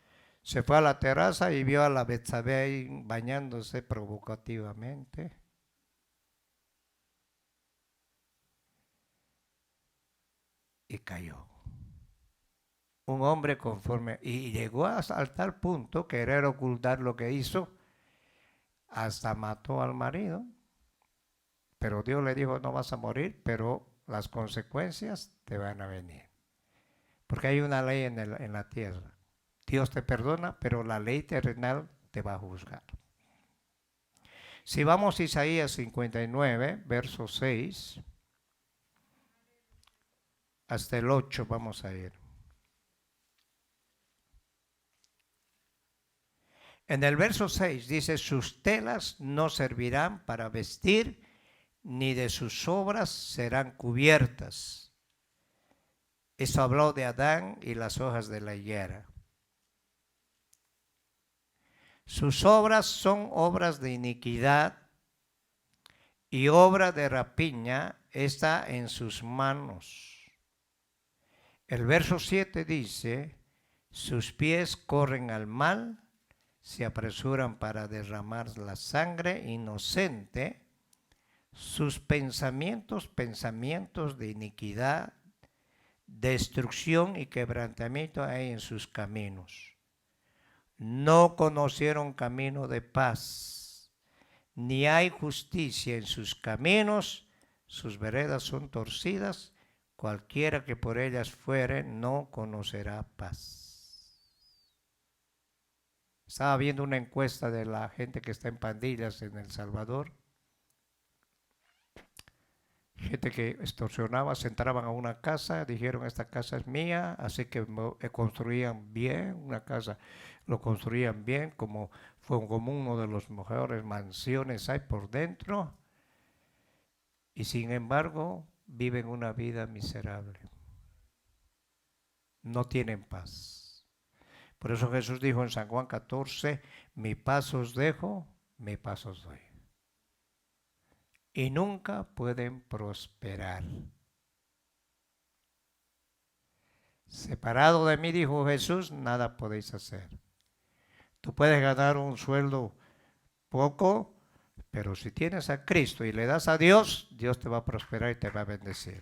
se fue a la terraza y vio a la Betsabé bañándose provocativamente. Y cayó. Un hombre conforme, y llegó al tal punto, querer ocultar lo que hizo, hasta mató al marido. Pero Dios le dijo, no vas a morir, pero las consecuencias te van a venir. Porque hay una ley en la tierra. Dios te perdona, pero la ley terrenal te va a juzgar. Si vamos a Isaías 59, verso 6, hasta el 8 vamos a ir. En el verso 6 dice, sus telas no servirán para vestir, ni de sus obras serán cubiertas. Eso habló de Adán y las hojas de la higuera. Sus obras son obras de iniquidad y obra de rapiña está en sus manos. El verso 7 dice, sus pies corren al mal, se apresuran para derramar la sangre inocente, sus pensamientos, pensamientos de iniquidad, destrucción y quebrantamiento hay en sus caminos. No conocieron camino de paz, ni hay justicia en sus caminos, sus veredas son torcidas, cualquiera que por ellas fuere no conocerá paz. Estaba viendo una encuesta de la gente que está en pandillas en El Salvador. Gente que extorsionaba, se entraban a una casa, dijeron esta casa es mía, así que construían bien una casa, lo construían bien como uno de los mejores mansiones hay por dentro y sin embargo viven una vida miserable, no tienen paz. Por eso Jesús dijo en San Juan 14, mi paz os dejo, mi paz os doy. Y nunca pueden prosperar. Separado de mí, dijo Jesús, nada podéis hacer. Tú puedes ganar un sueldo poco, pero si tienes a Cristo y le das a Dios, Dios te va a prosperar y te va a bendecir.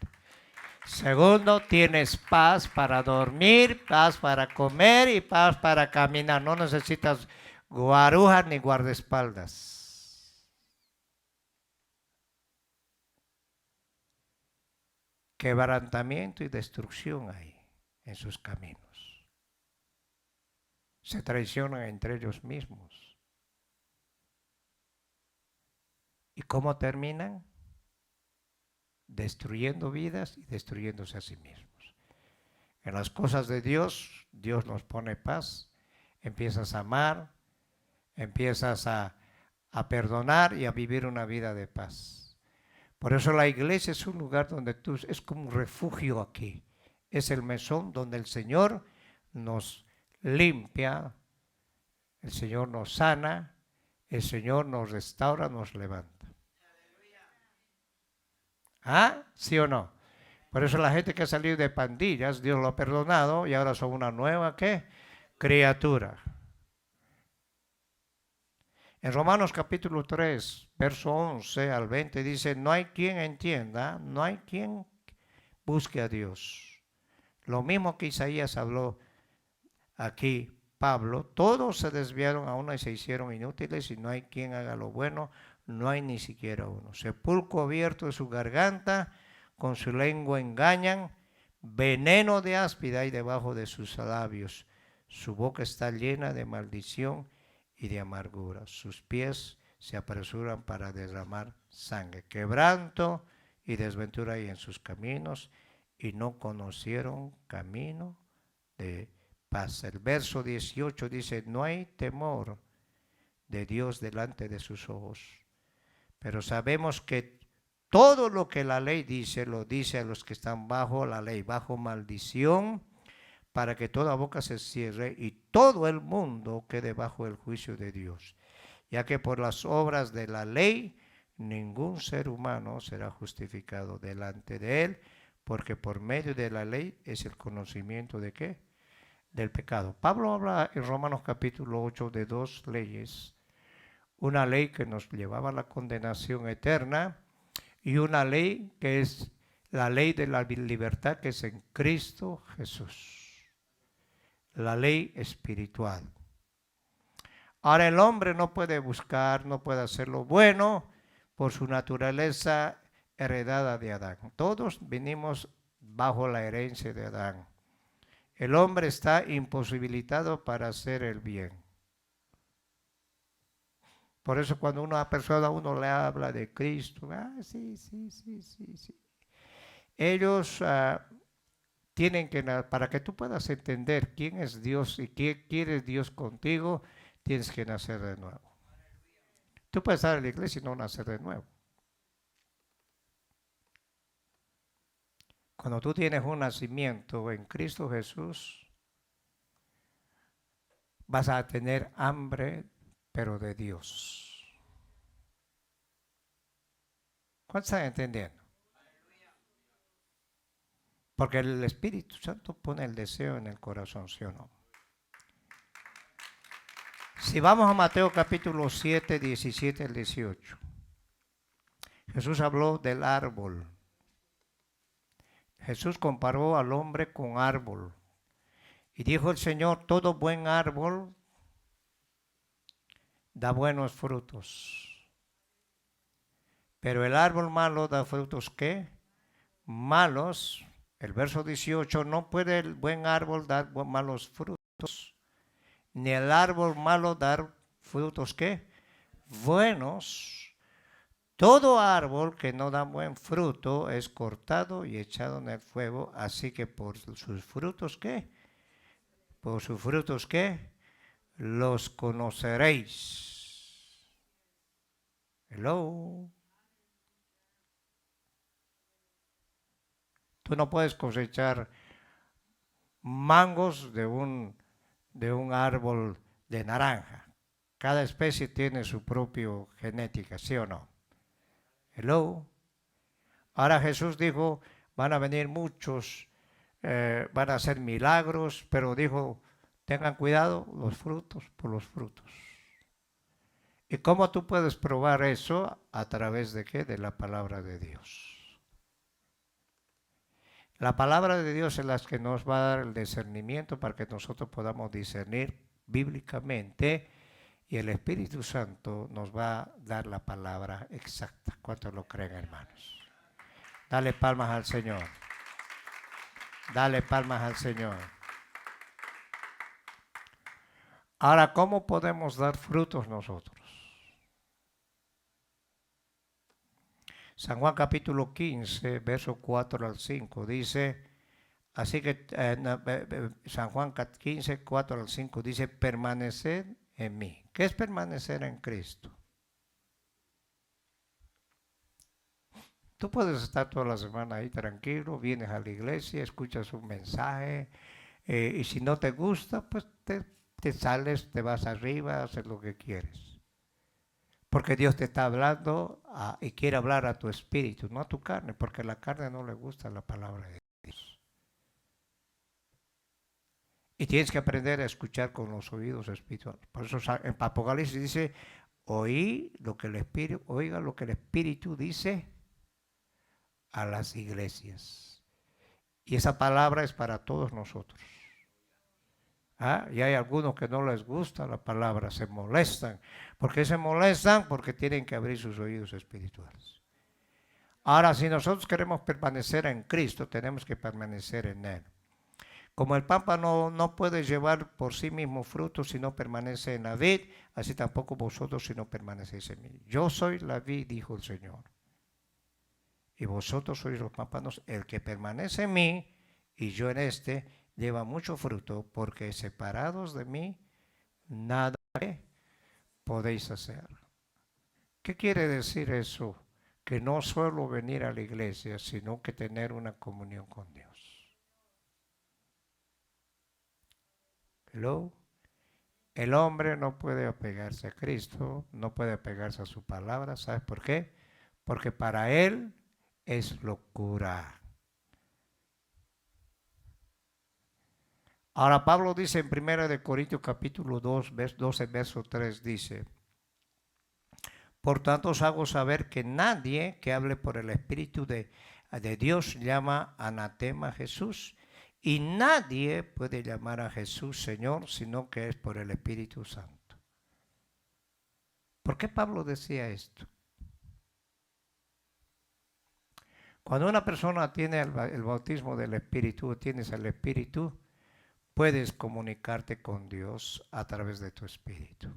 Segundo, tienes paz para dormir, paz para comer y paz para caminar. No necesitas guarujas ni guardaespaldas. Quebrantamiento y destrucción hay en sus caminos. Se traicionan entre ellos mismos. ¿Y cómo terminan? Destruyendo vidas y destruyéndose a sí mismos. En las cosas de Dios, Dios nos pone paz. Empiezas a amar, empiezas a perdonar y a vivir una vida de paz. Por eso la iglesia es un lugar donde es como un refugio aquí. Es el mesón donde el Señor nos limpia, el Señor nos sana, el Señor nos restaura, nos levanta. ¿Ah? ¿Sí o no? Por eso la gente que ha salido de pandillas, Dios lo ha perdonado y ahora son una nueva, ¿qué? Criatura. En Romanos capítulo 3, verso 11 al 20 dice, no hay quien entienda, no hay quien busque a Dios. Lo mismo que Isaías habló aquí, Pablo, todos se desviaron a una y se hicieron inútiles y no hay quien haga lo bueno, no hay ni siquiera uno. Sepulcro abierto de su garganta, con su lengua engañan, veneno de áspida hay debajo de sus labios. Su boca está llena de maldición y de amargura. Sus pies se apresuran para derramar sangre. Quebranto y desventura hay en sus caminos y no conocieron camino de paz. El verso 18 dice, no hay temor de Dios delante de sus ojos, pero sabemos que todo lo que la ley dice, lo dice a los que están bajo la ley, bajo maldición, para que toda boca se cierre y todo el mundo quede bajo el juicio de Dios, ya que por las obras de la ley ningún ser humano será justificado delante de él, porque por medio de la ley es el conocimiento de ¿qué? Del pecado. Pablo habla en Romanos capítulo 8 de dos leyes, una ley que nos llevaba a la condenación eterna y una ley que es la ley de la libertad que es en Cristo Jesús, la ley espiritual. Ahora el hombre no puede buscar, no puede hacer lo bueno por su naturaleza heredada de Adán. Todos venimos bajo la herencia de Adán. El hombre está imposibilitado para hacer el bien. Por eso cuando una persona a uno le habla de Cristo, sí. Ellos tienen que, para que tú puedas entender quién es Dios y qué quiere Dios contigo, tienes que nacer de nuevo. Tú puedes estar en la iglesia y no nacer de nuevo. Cuando tú tienes un nacimiento en Cristo Jesús, vas a tener hambre, pero de Dios. ¿Cuántos están entendiendo? Porque el Espíritu Santo pone el deseo en el corazón, ¿sí o no? Si vamos a Mateo capítulo 7, 17 al 18. Jesús habló del árbol. Jesús comparó al hombre con árbol. Y dijo el Señor, todo buen árbol da buenos frutos. Pero el árbol malo da frutos, ¿qué? Malos. El verso 18, no puede el buen árbol dar malos frutos, ni el árbol malo dar frutos, ¿qué? Buenos. Todo árbol que no da buen fruto es cortado y echado en el fuego, así que por sus frutos, ¿qué? Por sus frutos, ¿qué? Los conoceréis. Hello. Tú no puedes cosechar mangos de un árbol de naranja. Cada especie tiene su propia genética, ¿sí o no? Hello. Ahora Jesús dijo, van a venir muchos, van a hacer milagros, pero dijo, tengan cuidado los frutos por los frutos. ¿Y cómo tú puedes probar eso? ¿A través de qué? De la palabra de Dios. La palabra de Dios es la que nos va a dar el discernimiento para que nosotros podamos discernir bíblicamente y el Espíritu Santo nos va a dar la palabra exacta. ¿Cuántos lo creen, hermanos? Dale palmas al Señor. Dale palmas al Señor. Ahora, ¿cómo podemos dar frutos nosotros? San Juan capítulo 15, verso 4 al 5 dice, Así que San Juan 15, 4 al 5 dice, permaneced en mí. ¿Qué es permanecer en Cristo? Tú puedes estar toda la semana ahí tranquilo, vienes a la iglesia, escuchas un mensaje, y si no te gusta, pues te sales, te vas arriba, haces lo que quieres. Porque Dios te está hablando y quiere hablar a tu espíritu, no a tu carne, porque a la carne no le gusta la palabra de Dios. Y tienes que aprender a escuchar con los oídos espirituales. Por eso en Apocalipsis dice, oiga lo que el Espíritu dice a las iglesias. Y esa palabra es para todos nosotros. Y hay algunos que no les gusta la palabra, se molestan. ¿Por qué se molestan? Porque tienen que abrir sus oídos espirituales. Ahora, si nosotros queremos permanecer en Cristo, tenemos que permanecer en Él. Como el pampa no puede llevar por sí mismo frutos si no permanece en la vid, así tampoco vosotros si no permanecéis en mí. Yo soy la vid, dijo el Señor. Y vosotros sois los pámpanos. El que permanece en mí y yo en este, lleva mucho fruto, porque separados de mí, nada podéis hacer. ¿Qué quiere decir eso? Que no solo venir a la iglesia, sino que tener una comunión con Dios. Hello. El hombre no puede apegarse a Cristo, no puede apegarse a su palabra. ¿Sabes por qué? Porque para él es locura. Ahora Pablo dice en 1 Corintios capítulo 2, 12, verso 3, dice, por tanto os hago saber que nadie que hable por el Espíritu de Dios llama anatema a Jesús, y nadie puede llamar a Jesús Señor, sino que es por el Espíritu Santo. ¿Por qué Pablo decía esto? Cuando una persona tiene el bautismo del Espíritu, tienes el Espíritu, puedes comunicarte con Dios a través de tu espíritu.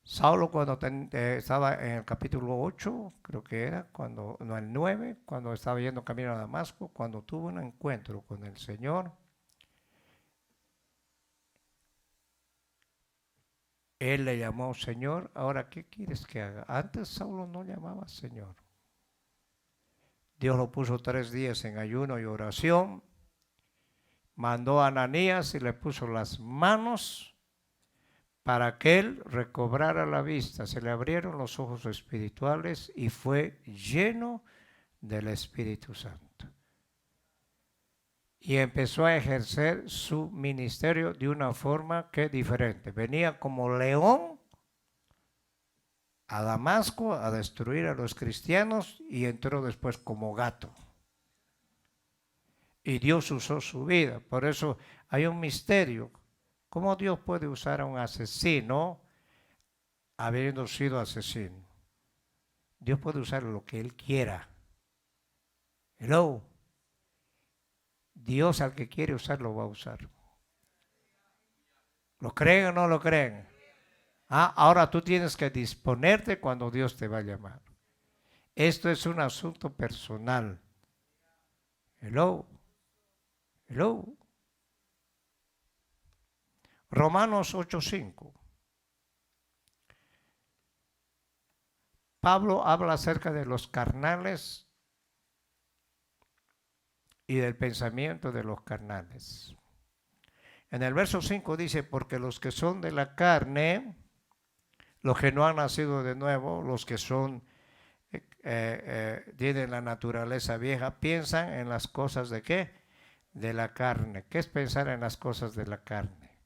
Saulo cuando estaba en el capítulo 8, creo que era, no el 9, cuando estaba yendo camino a Damasco, cuando tuvo un encuentro con el Señor, él le llamó Señor. Ahora, ¿qué quieres que haga? Antes Saulo no llamaba Señor. Dios lo puso 3 días en ayuno y oración. Mandó a Ananías y le puso las manos para que él recobrara la vista. Se le abrieron los ojos espirituales y fue lleno del Espíritu Santo. Y empezó a ejercer su ministerio de una forma que diferente. Venía como león a Damasco a destruir a los cristianos y entró después como gato. Y Dios usó su vida. Por eso hay un misterio. ¿Cómo Dios puede usar a un asesino habiendo sido asesino? Dios puede usar lo que Él quiera. Hello. Dios al que quiere usar lo va a usar. ¿Lo creen o no lo creen? Ahora tú tienes que disponerte cuando Dios te va a llamar. Esto es un asunto personal. Hello. Hello. Romanos 8:5. Pablo habla acerca de los carnales y del pensamiento de los carnales. En el verso 5 dice, porque los que son de la carne, los que no han nacido de nuevo, los que tienen la naturaleza vieja, piensan en las cosas de ¿qué? De la carne. ¿Qué es pensar en las cosas de la carne?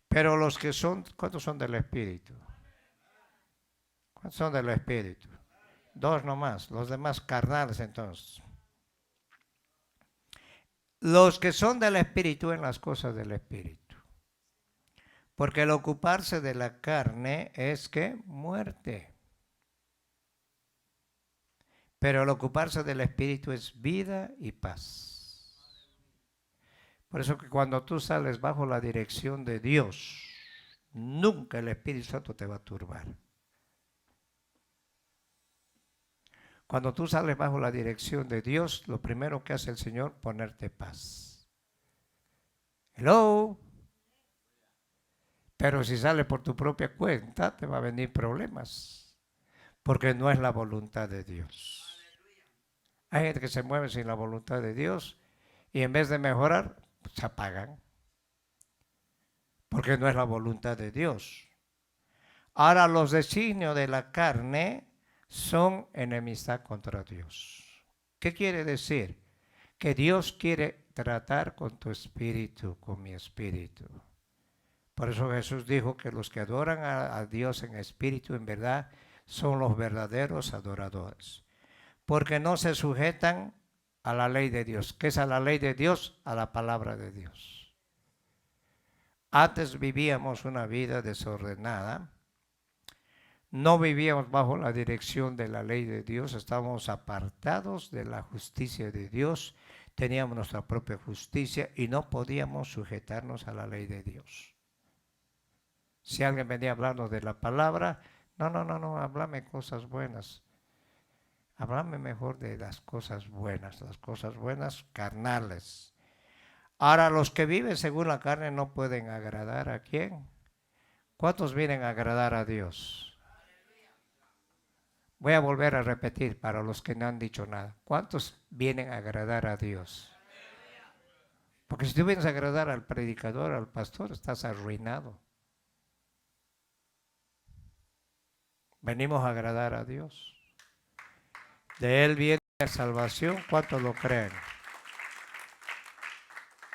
Pero los que son, ¿cuántos son del Espíritu? ¿Cuántos son del Espíritu? 2 nomás, los demás carnales entonces. Los que son del Espíritu en las cosas del Espíritu. Porque el ocuparse de la carne es ¿qué? Muerte. Pero el ocuparse del Espíritu es vida y paz. Por eso que cuando tú sales bajo la dirección de Dios, nunca el Espíritu Santo te va a turbar. Cuando tú sales bajo la dirección de Dios, lo primero que hace el Señor, ponerte paz. Hello. Pero si sales por tu propia cuenta, te va a venir problemas, porque no es la voluntad de Dios. Hay gente que se mueve sin la voluntad de Dios y en vez de mejorar, se apagan, porque no es la voluntad de Dios. Ahora los designios de la carne son enemistad contra Dios. ¿Qué quiere decir? Que Dios quiere tratar con tu espíritu, con mi espíritu. Por eso Jesús dijo que los que adoran a Dios en espíritu, en verdad, son los verdaderos adoradores. Porque no se sujetan a la ley de Dios. ¿Qué es a la ley de Dios? A la palabra de Dios. Antes vivíamos una vida desordenada. No vivíamos bajo la dirección de la ley de Dios. Estábamos apartados de la justicia de Dios. Teníamos nuestra propia justicia y no podíamos sujetarnos a la ley de Dios. Si alguien venía a hablarnos de la palabra, no, háblame cosas buenas. Háblame mejor de las cosas buenas carnales. Ahora, los que viven según la carne no pueden agradar ¿a quién? ¿Cuántos vienen a agradar a Dios? Voy a volver a repetir para los que no han dicho nada. ¿Cuántos vienen a agradar a Dios? Porque si tú vienes a agradar al predicador, al pastor, estás arruinado. Venimos a agradar a Dios. De Él viene la salvación. ¿Cuántos lo creen?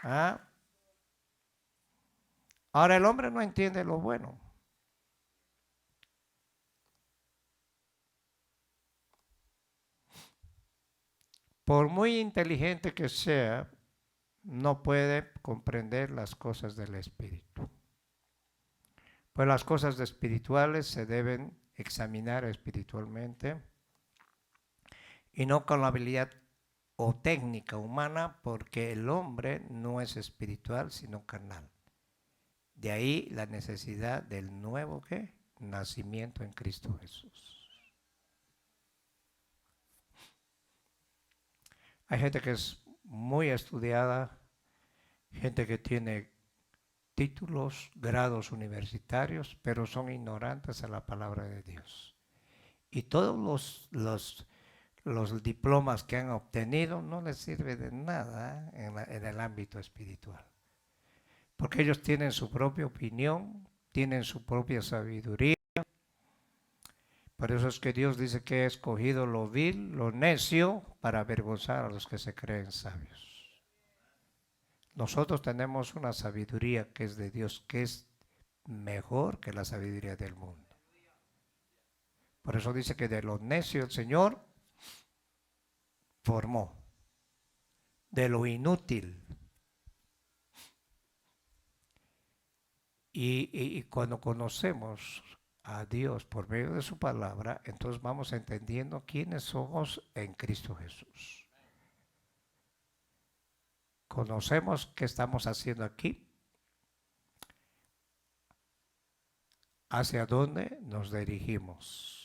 ¿Ah? Ahora el hombre no entiende lo bueno. Por muy inteligente que sea, no puede comprender las cosas del espíritu. Pues las cosas espirituales se deben examinar espiritualmente y no con la habilidad o técnica humana, porque el hombre no es espiritual sino carnal. De ahí la necesidad del nuevo ¿qué? Nacimiento en Cristo Jesús. Hay gente que es muy estudiada, gente que tiene títulos, grados universitarios, pero son ignorantes a la palabra de Dios. Y todos los diplomas que han obtenido no les sirve de nada en el ámbito espiritual. Porque ellos tienen su propia opinión, tienen su propia sabiduría. Por eso es que Dios dice que ha escogido lo vil, lo necio, para avergonzar a los que se creen sabios. Nosotros tenemos una sabiduría que es de Dios, que es mejor que la sabiduría del mundo. Por eso dice que de lo necio el Señor formó, de lo inútil. Y cuando conocemos a Dios por medio de su palabra, entonces vamos entendiendo quiénes somos en Cristo Jesús. Conocemos qué estamos haciendo aquí, hacia dónde nos dirigimos.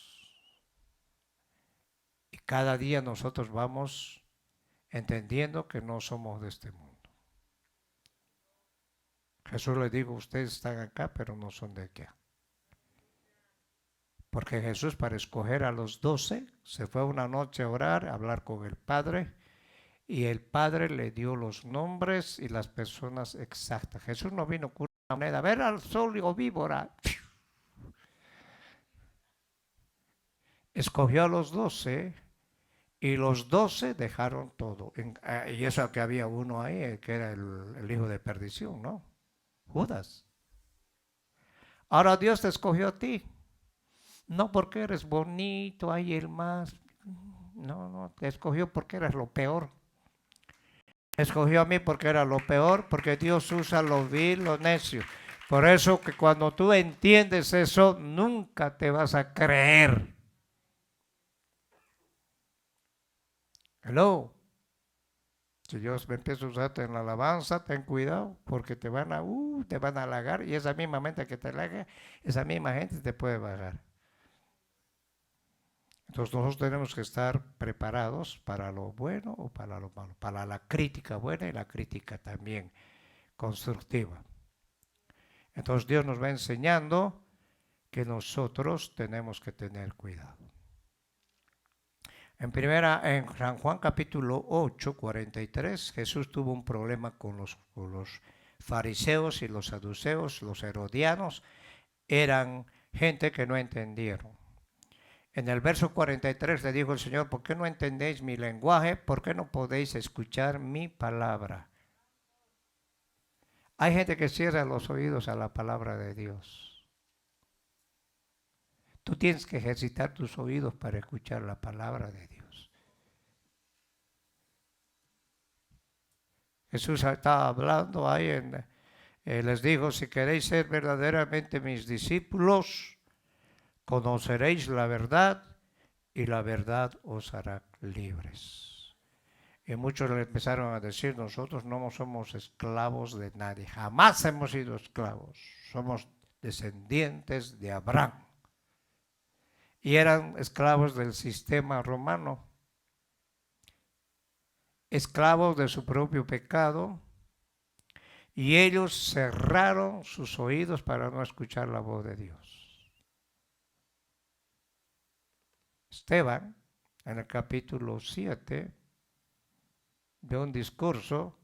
Y cada día nosotros vamos entendiendo que no somos de este mundo. Jesús le dijo, ustedes están acá, pero no son de acá. Porque Jesús, para escoger a los 12, se fue una noche a orar, a hablar con el Padre, y el Padre le dio los nombres y las personas exactas. Jesús no vino con una moneda, a ver al sol o víbora. Escogió a los 12 y los 12 dejaron todo. Y eso que había uno ahí, que era el hijo de perdición, ¿no? Judas. Ahora Dios te escogió a ti. No porque eres bonito, hay el más. No, te escogió porque eres lo peor. Escogió a mí porque era lo peor, porque Dios usa lo vil, lo necio. Por eso que cuando tú entiendes eso, nunca te vas a creer. Hello. Si Dios me empieza a usarte en la alabanza, ten cuidado, porque te van a, te van a halagar y esa misma mente que te halaga, esa misma gente te puede bajar. Entonces nosotros tenemos que estar preparados para lo bueno o para lo malo, para la crítica buena y la crítica también constructiva. Entonces Dios nos va enseñando que nosotros tenemos que tener cuidado. En San Juan capítulo 8, 43, Jesús tuvo un problema con los fariseos y los saduceos, los herodianos, eran gente que no entendieron. En el verso 43 le dijo el Señor, ¿por qué no entendéis mi lenguaje? ¿Por qué no podéis escuchar mi palabra? Hay gente que cierra los oídos a la palabra de Dios. Tú tienes que ejercitar tus oídos para escuchar la palabra de Dios. Jesús estaba hablando ahí, les dijo, si queréis ser verdaderamente mis discípulos, conoceréis la verdad y la verdad os hará libres. Y muchos le empezaron a decir, nosotros no somos esclavos de nadie, jamás hemos sido esclavos, somos descendientes de Abraham. Y eran esclavos del sistema romano, esclavos de su propio pecado, y ellos cerraron sus oídos para no escuchar la voz de Dios. Esteban, en el capítulo 7, de un discurso,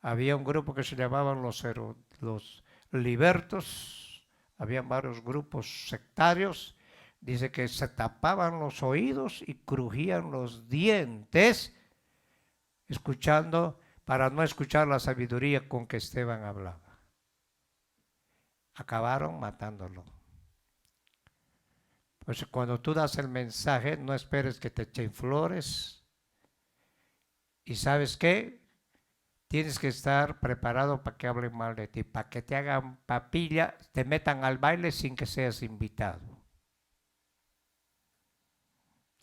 había un grupo que se llamaban los libertos, habían varios grupos sectarios. Dice que se tapaban los oídos y crujían los dientes escuchando, para no escuchar la sabiduría con que Esteban hablaba. Acabaron matándolo. Pues cuando tú das el mensaje, no esperes que te echen flores. ¿Y sabes qué? Tienes que estar preparado para que hablen mal de ti, para que te hagan papilla, te metan al baile sin que seas invitado.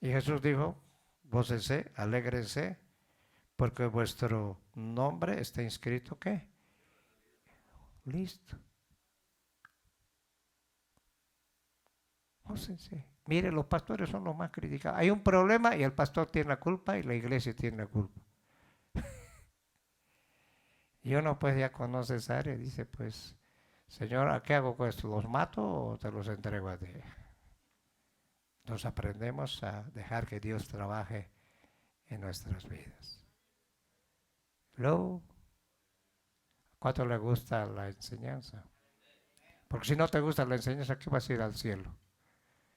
Y Jesús dijo, gócense, alégrense, porque vuestro nombre está inscrito, ¿qué? Listo. Gócense. Mire, los pastores son los más criticados. Hay un problema y el pastor tiene la culpa y la iglesia tiene la culpa. Y uno pues ya conoce esa área y dice, pues, Señor, ¿qué hago con esto? ¿Los mato o te los entrego a ti? Nos aprendemos a dejar que Dios trabaje en nuestras vidas. Luego, ¿cuánto le gusta la enseñanza? Porque si no te gusta la enseñanza, ¿qué vas a ir al cielo?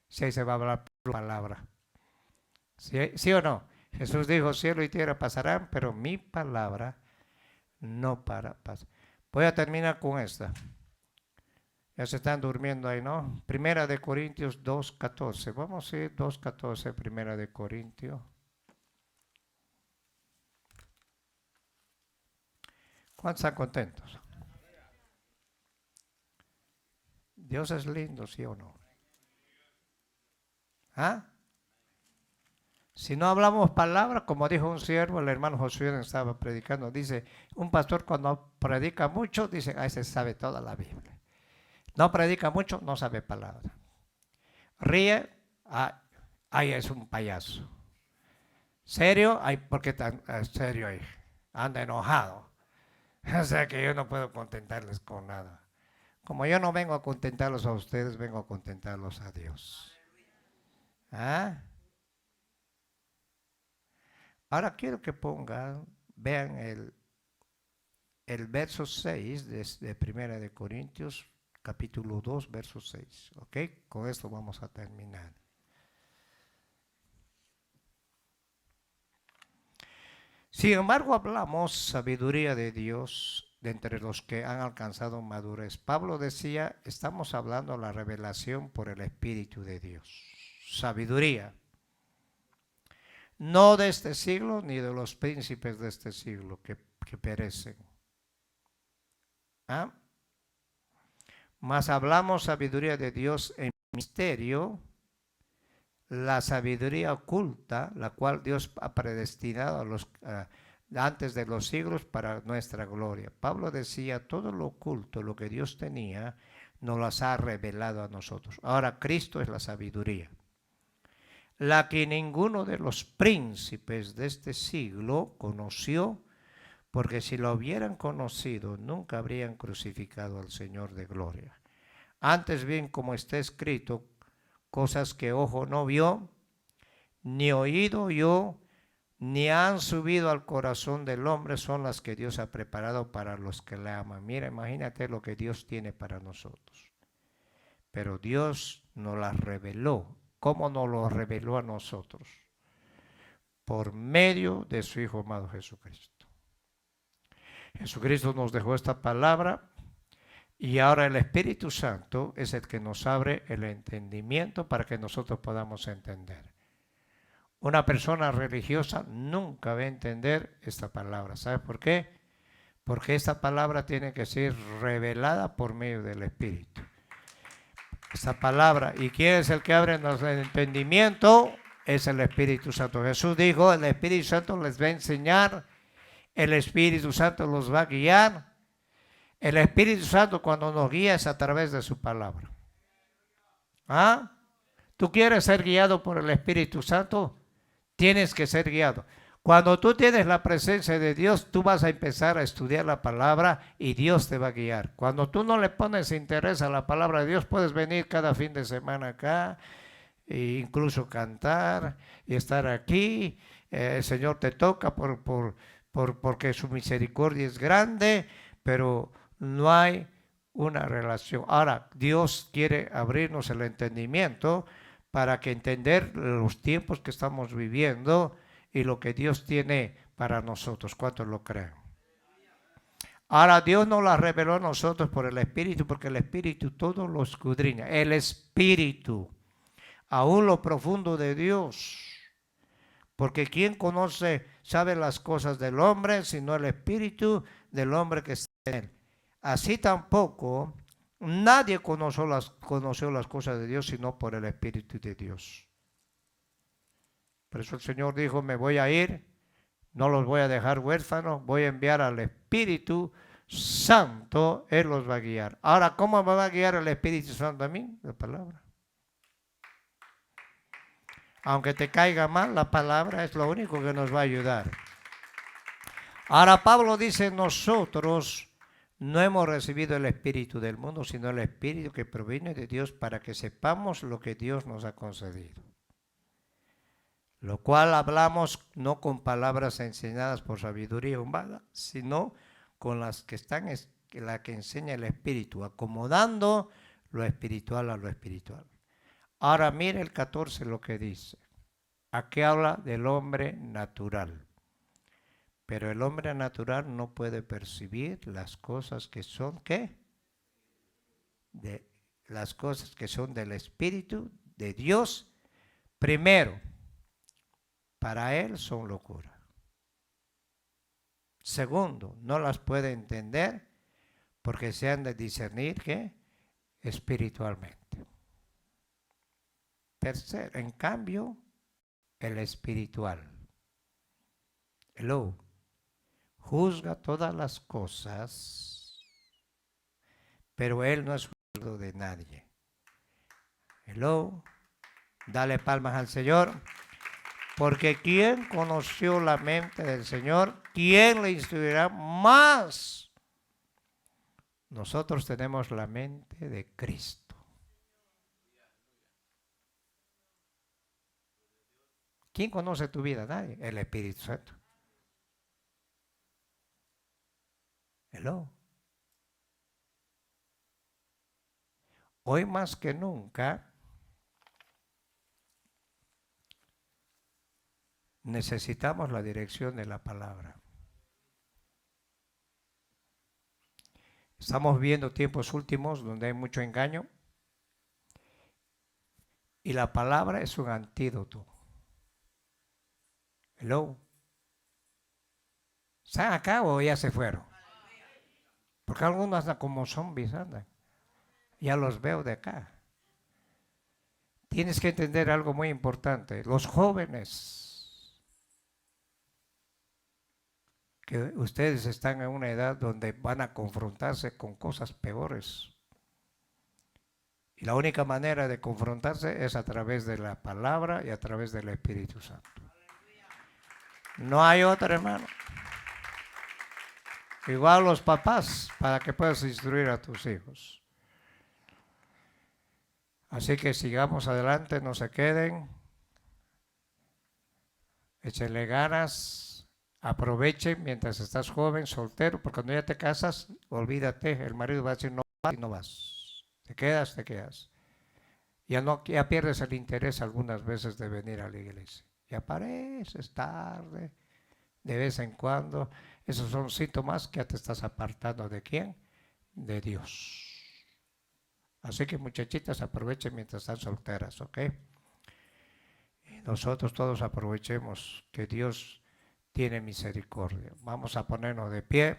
Si ahí se va a hablar por palabra. ¿Sí o no? Jesús dijo, cielo y tierra pasarán, pero mi palabra no pasar. Voy a terminar con esta. Ya se están durmiendo ahí, ¿no? Primera de Corintios 2:14. Vamos a ir 2:14, Primera de Corintios. ¿Cuántos están contentos? Dios es lindo, ¿sí o no? ¿Ah? Si no hablamos palabras, como dijo un siervo, el hermano Josué estaba predicando, dice, un pastor cuando predica mucho, dice, ese sabe toda la Biblia. No predica mucho, no sabe palabra. Ríe, ay, es un payaso. Serio, ay, ¿por qué tan serio ahí? Anda enojado. O sea que yo no puedo contentarles con nada. Como yo no vengo a contentarlos a ustedes, vengo a contentarlos a Dios. ¿Ah? Ahora quiero que vean el verso 6 de Primera de Corintios, capítulo 2, verso 6. ¿Ok? Con esto vamos a terminar. Sin embargo, hablamos sabiduría de Dios de entre los que han alcanzado madurez. Pablo decía, estamos hablando de la revelación por el Espíritu de Dios. Sabiduría. No de este siglo ni de los príncipes de este siglo que perecen. ¿Ah? Mas hablamos sabiduría de Dios en misterio, la sabiduría oculta, la cual Dios ha predestinado antes de los siglos para nuestra gloria. Pablo decía, todo lo oculto, lo que Dios tenía, nos las ha revelado a nosotros. Ahora Cristo es la sabiduría, la que ninguno de los príncipes de este siglo conoció, porque si lo hubieran conocido, nunca habrían crucificado al Señor de gloria. Antes bien, como está escrito, cosas que ojo no vio, ni oído oyó, ni han subido al corazón del hombre, son las que Dios ha preparado para los que le aman. Mira, imagínate lo que Dios tiene para nosotros. Pero Dios nos las reveló. ¿Cómo nos lo reveló a nosotros? Por medio de su Hijo amado Jesucristo. Jesucristo nos dejó esta palabra y ahora el Espíritu Santo es el que nos abre el entendimiento para que nosotros podamos entender. Una persona religiosa nunca va a entender esta palabra. ¿Sabe por qué? Porque esta palabra tiene que ser revelada por medio del Espíritu. Esta palabra, ¿y quién es el que abre nuestro entendimiento? Es el Espíritu Santo. Jesús dijo, el Espíritu Santo les va a enseñar, el Espíritu Santo los va a guiar. El Espíritu Santo cuando nos guía es a través de su palabra. ¿Ah? ¿Tú quieres ser guiado por el Espíritu Santo? Tienes que ser guiado. Cuando tú tienes la presencia de Dios, tú vas a empezar a estudiar la palabra y Dios te va a guiar. Cuando tú no le pones interés a la palabra de Dios, puedes venir cada fin de semana acá, e incluso cantar y estar aquí. El Señor te toca porque su misericordia es grande, pero no hay una relación. Ahora, Dios quiere abrirnos el entendimiento para que entender los tiempos que estamos viviendo y lo que Dios tiene para nosotros. ¿Cuántos lo creen? Ahora Dios nos la reveló a nosotros por el Espíritu, porque el Espíritu todo lo escudriña. El Espíritu, aún lo profundo de Dios. Porque ¿quién conoce, sabe las cosas del hombre, sino el Espíritu del hombre que está en él? Así tampoco nadie conoció las cosas de Dios sino por el Espíritu de Dios. Por eso el Señor dijo, me voy a ir, no los voy a dejar huérfanos, voy a enviar al Espíritu Santo, Él los va a guiar. Ahora, ¿cómo me va a guiar el Espíritu Santo a mí? La palabra. Aunque te caiga mal, la palabra es lo único que nos va a ayudar. Ahora Pablo dice, nosotros no hemos recibido el Espíritu del mundo, sino el Espíritu que proviene de Dios para que sepamos lo que Dios nos ha concedido. Lo cual hablamos no con palabras enseñadas por sabiduría humana, sino con las que están, la que enseña el Espíritu, acomodando lo espiritual a lo espiritual. Ahora mire el 14 lo que dice. Aquí habla del hombre natural. Pero el hombre natural no puede percibir las cosas que son, ¿qué? Las cosas que son del Espíritu de Dios. Primero, para él son locura. Segundo, no las puede entender porque se han de discernir, ¿qué? Espiritualmente. Tercero, en cambio, el espiritual. Hello. Juzga todas las cosas, pero él no es juzgado de nadie. Hello, dale palmas al Señor, porque ¿quién conoció la mente del Señor? ¿Quién le instruirá más? Nosotros tenemos la mente de Cristo. ¿Quién conoce tu vida? Nadie. El Espíritu Santo. Hello. Hoy más que nunca necesitamos la dirección de la palabra. Estamos viendo tiempos últimos donde hay mucho engaño y la palabra es un antídoto. Hello. ¿Están acá o ya se fueron? Porque algunos andan como zombies, andan. Ya los veo de acá. Tienes que entender algo muy importante. Los jóvenes que ustedes están en una edad donde van a confrontarse con cosas peores. Y la única manera de confrontarse es a través de la palabra y a través del Espíritu Santo. No hay otra, hermano. Igual los papás, para que puedas instruir a tus hijos. Así que sigamos adelante, no se queden. Échenle ganas, aprovechen mientras estás joven, soltero, porque cuando ya te casas, olvídate, el marido va a decir no vas y no vas. Te quedas, te quedas. Ya pierdes el interés algunas veces de venir a la iglesia. Y apareces tarde, de vez en cuando. Esos son síntomas que ya te estás apartando ¿de quién? De Dios. Así que muchachitas, aprovechen mientras están solteras, ¿ok? Y nosotros todos aprovechemos que Dios tiene misericordia. Vamos a ponernos de pie.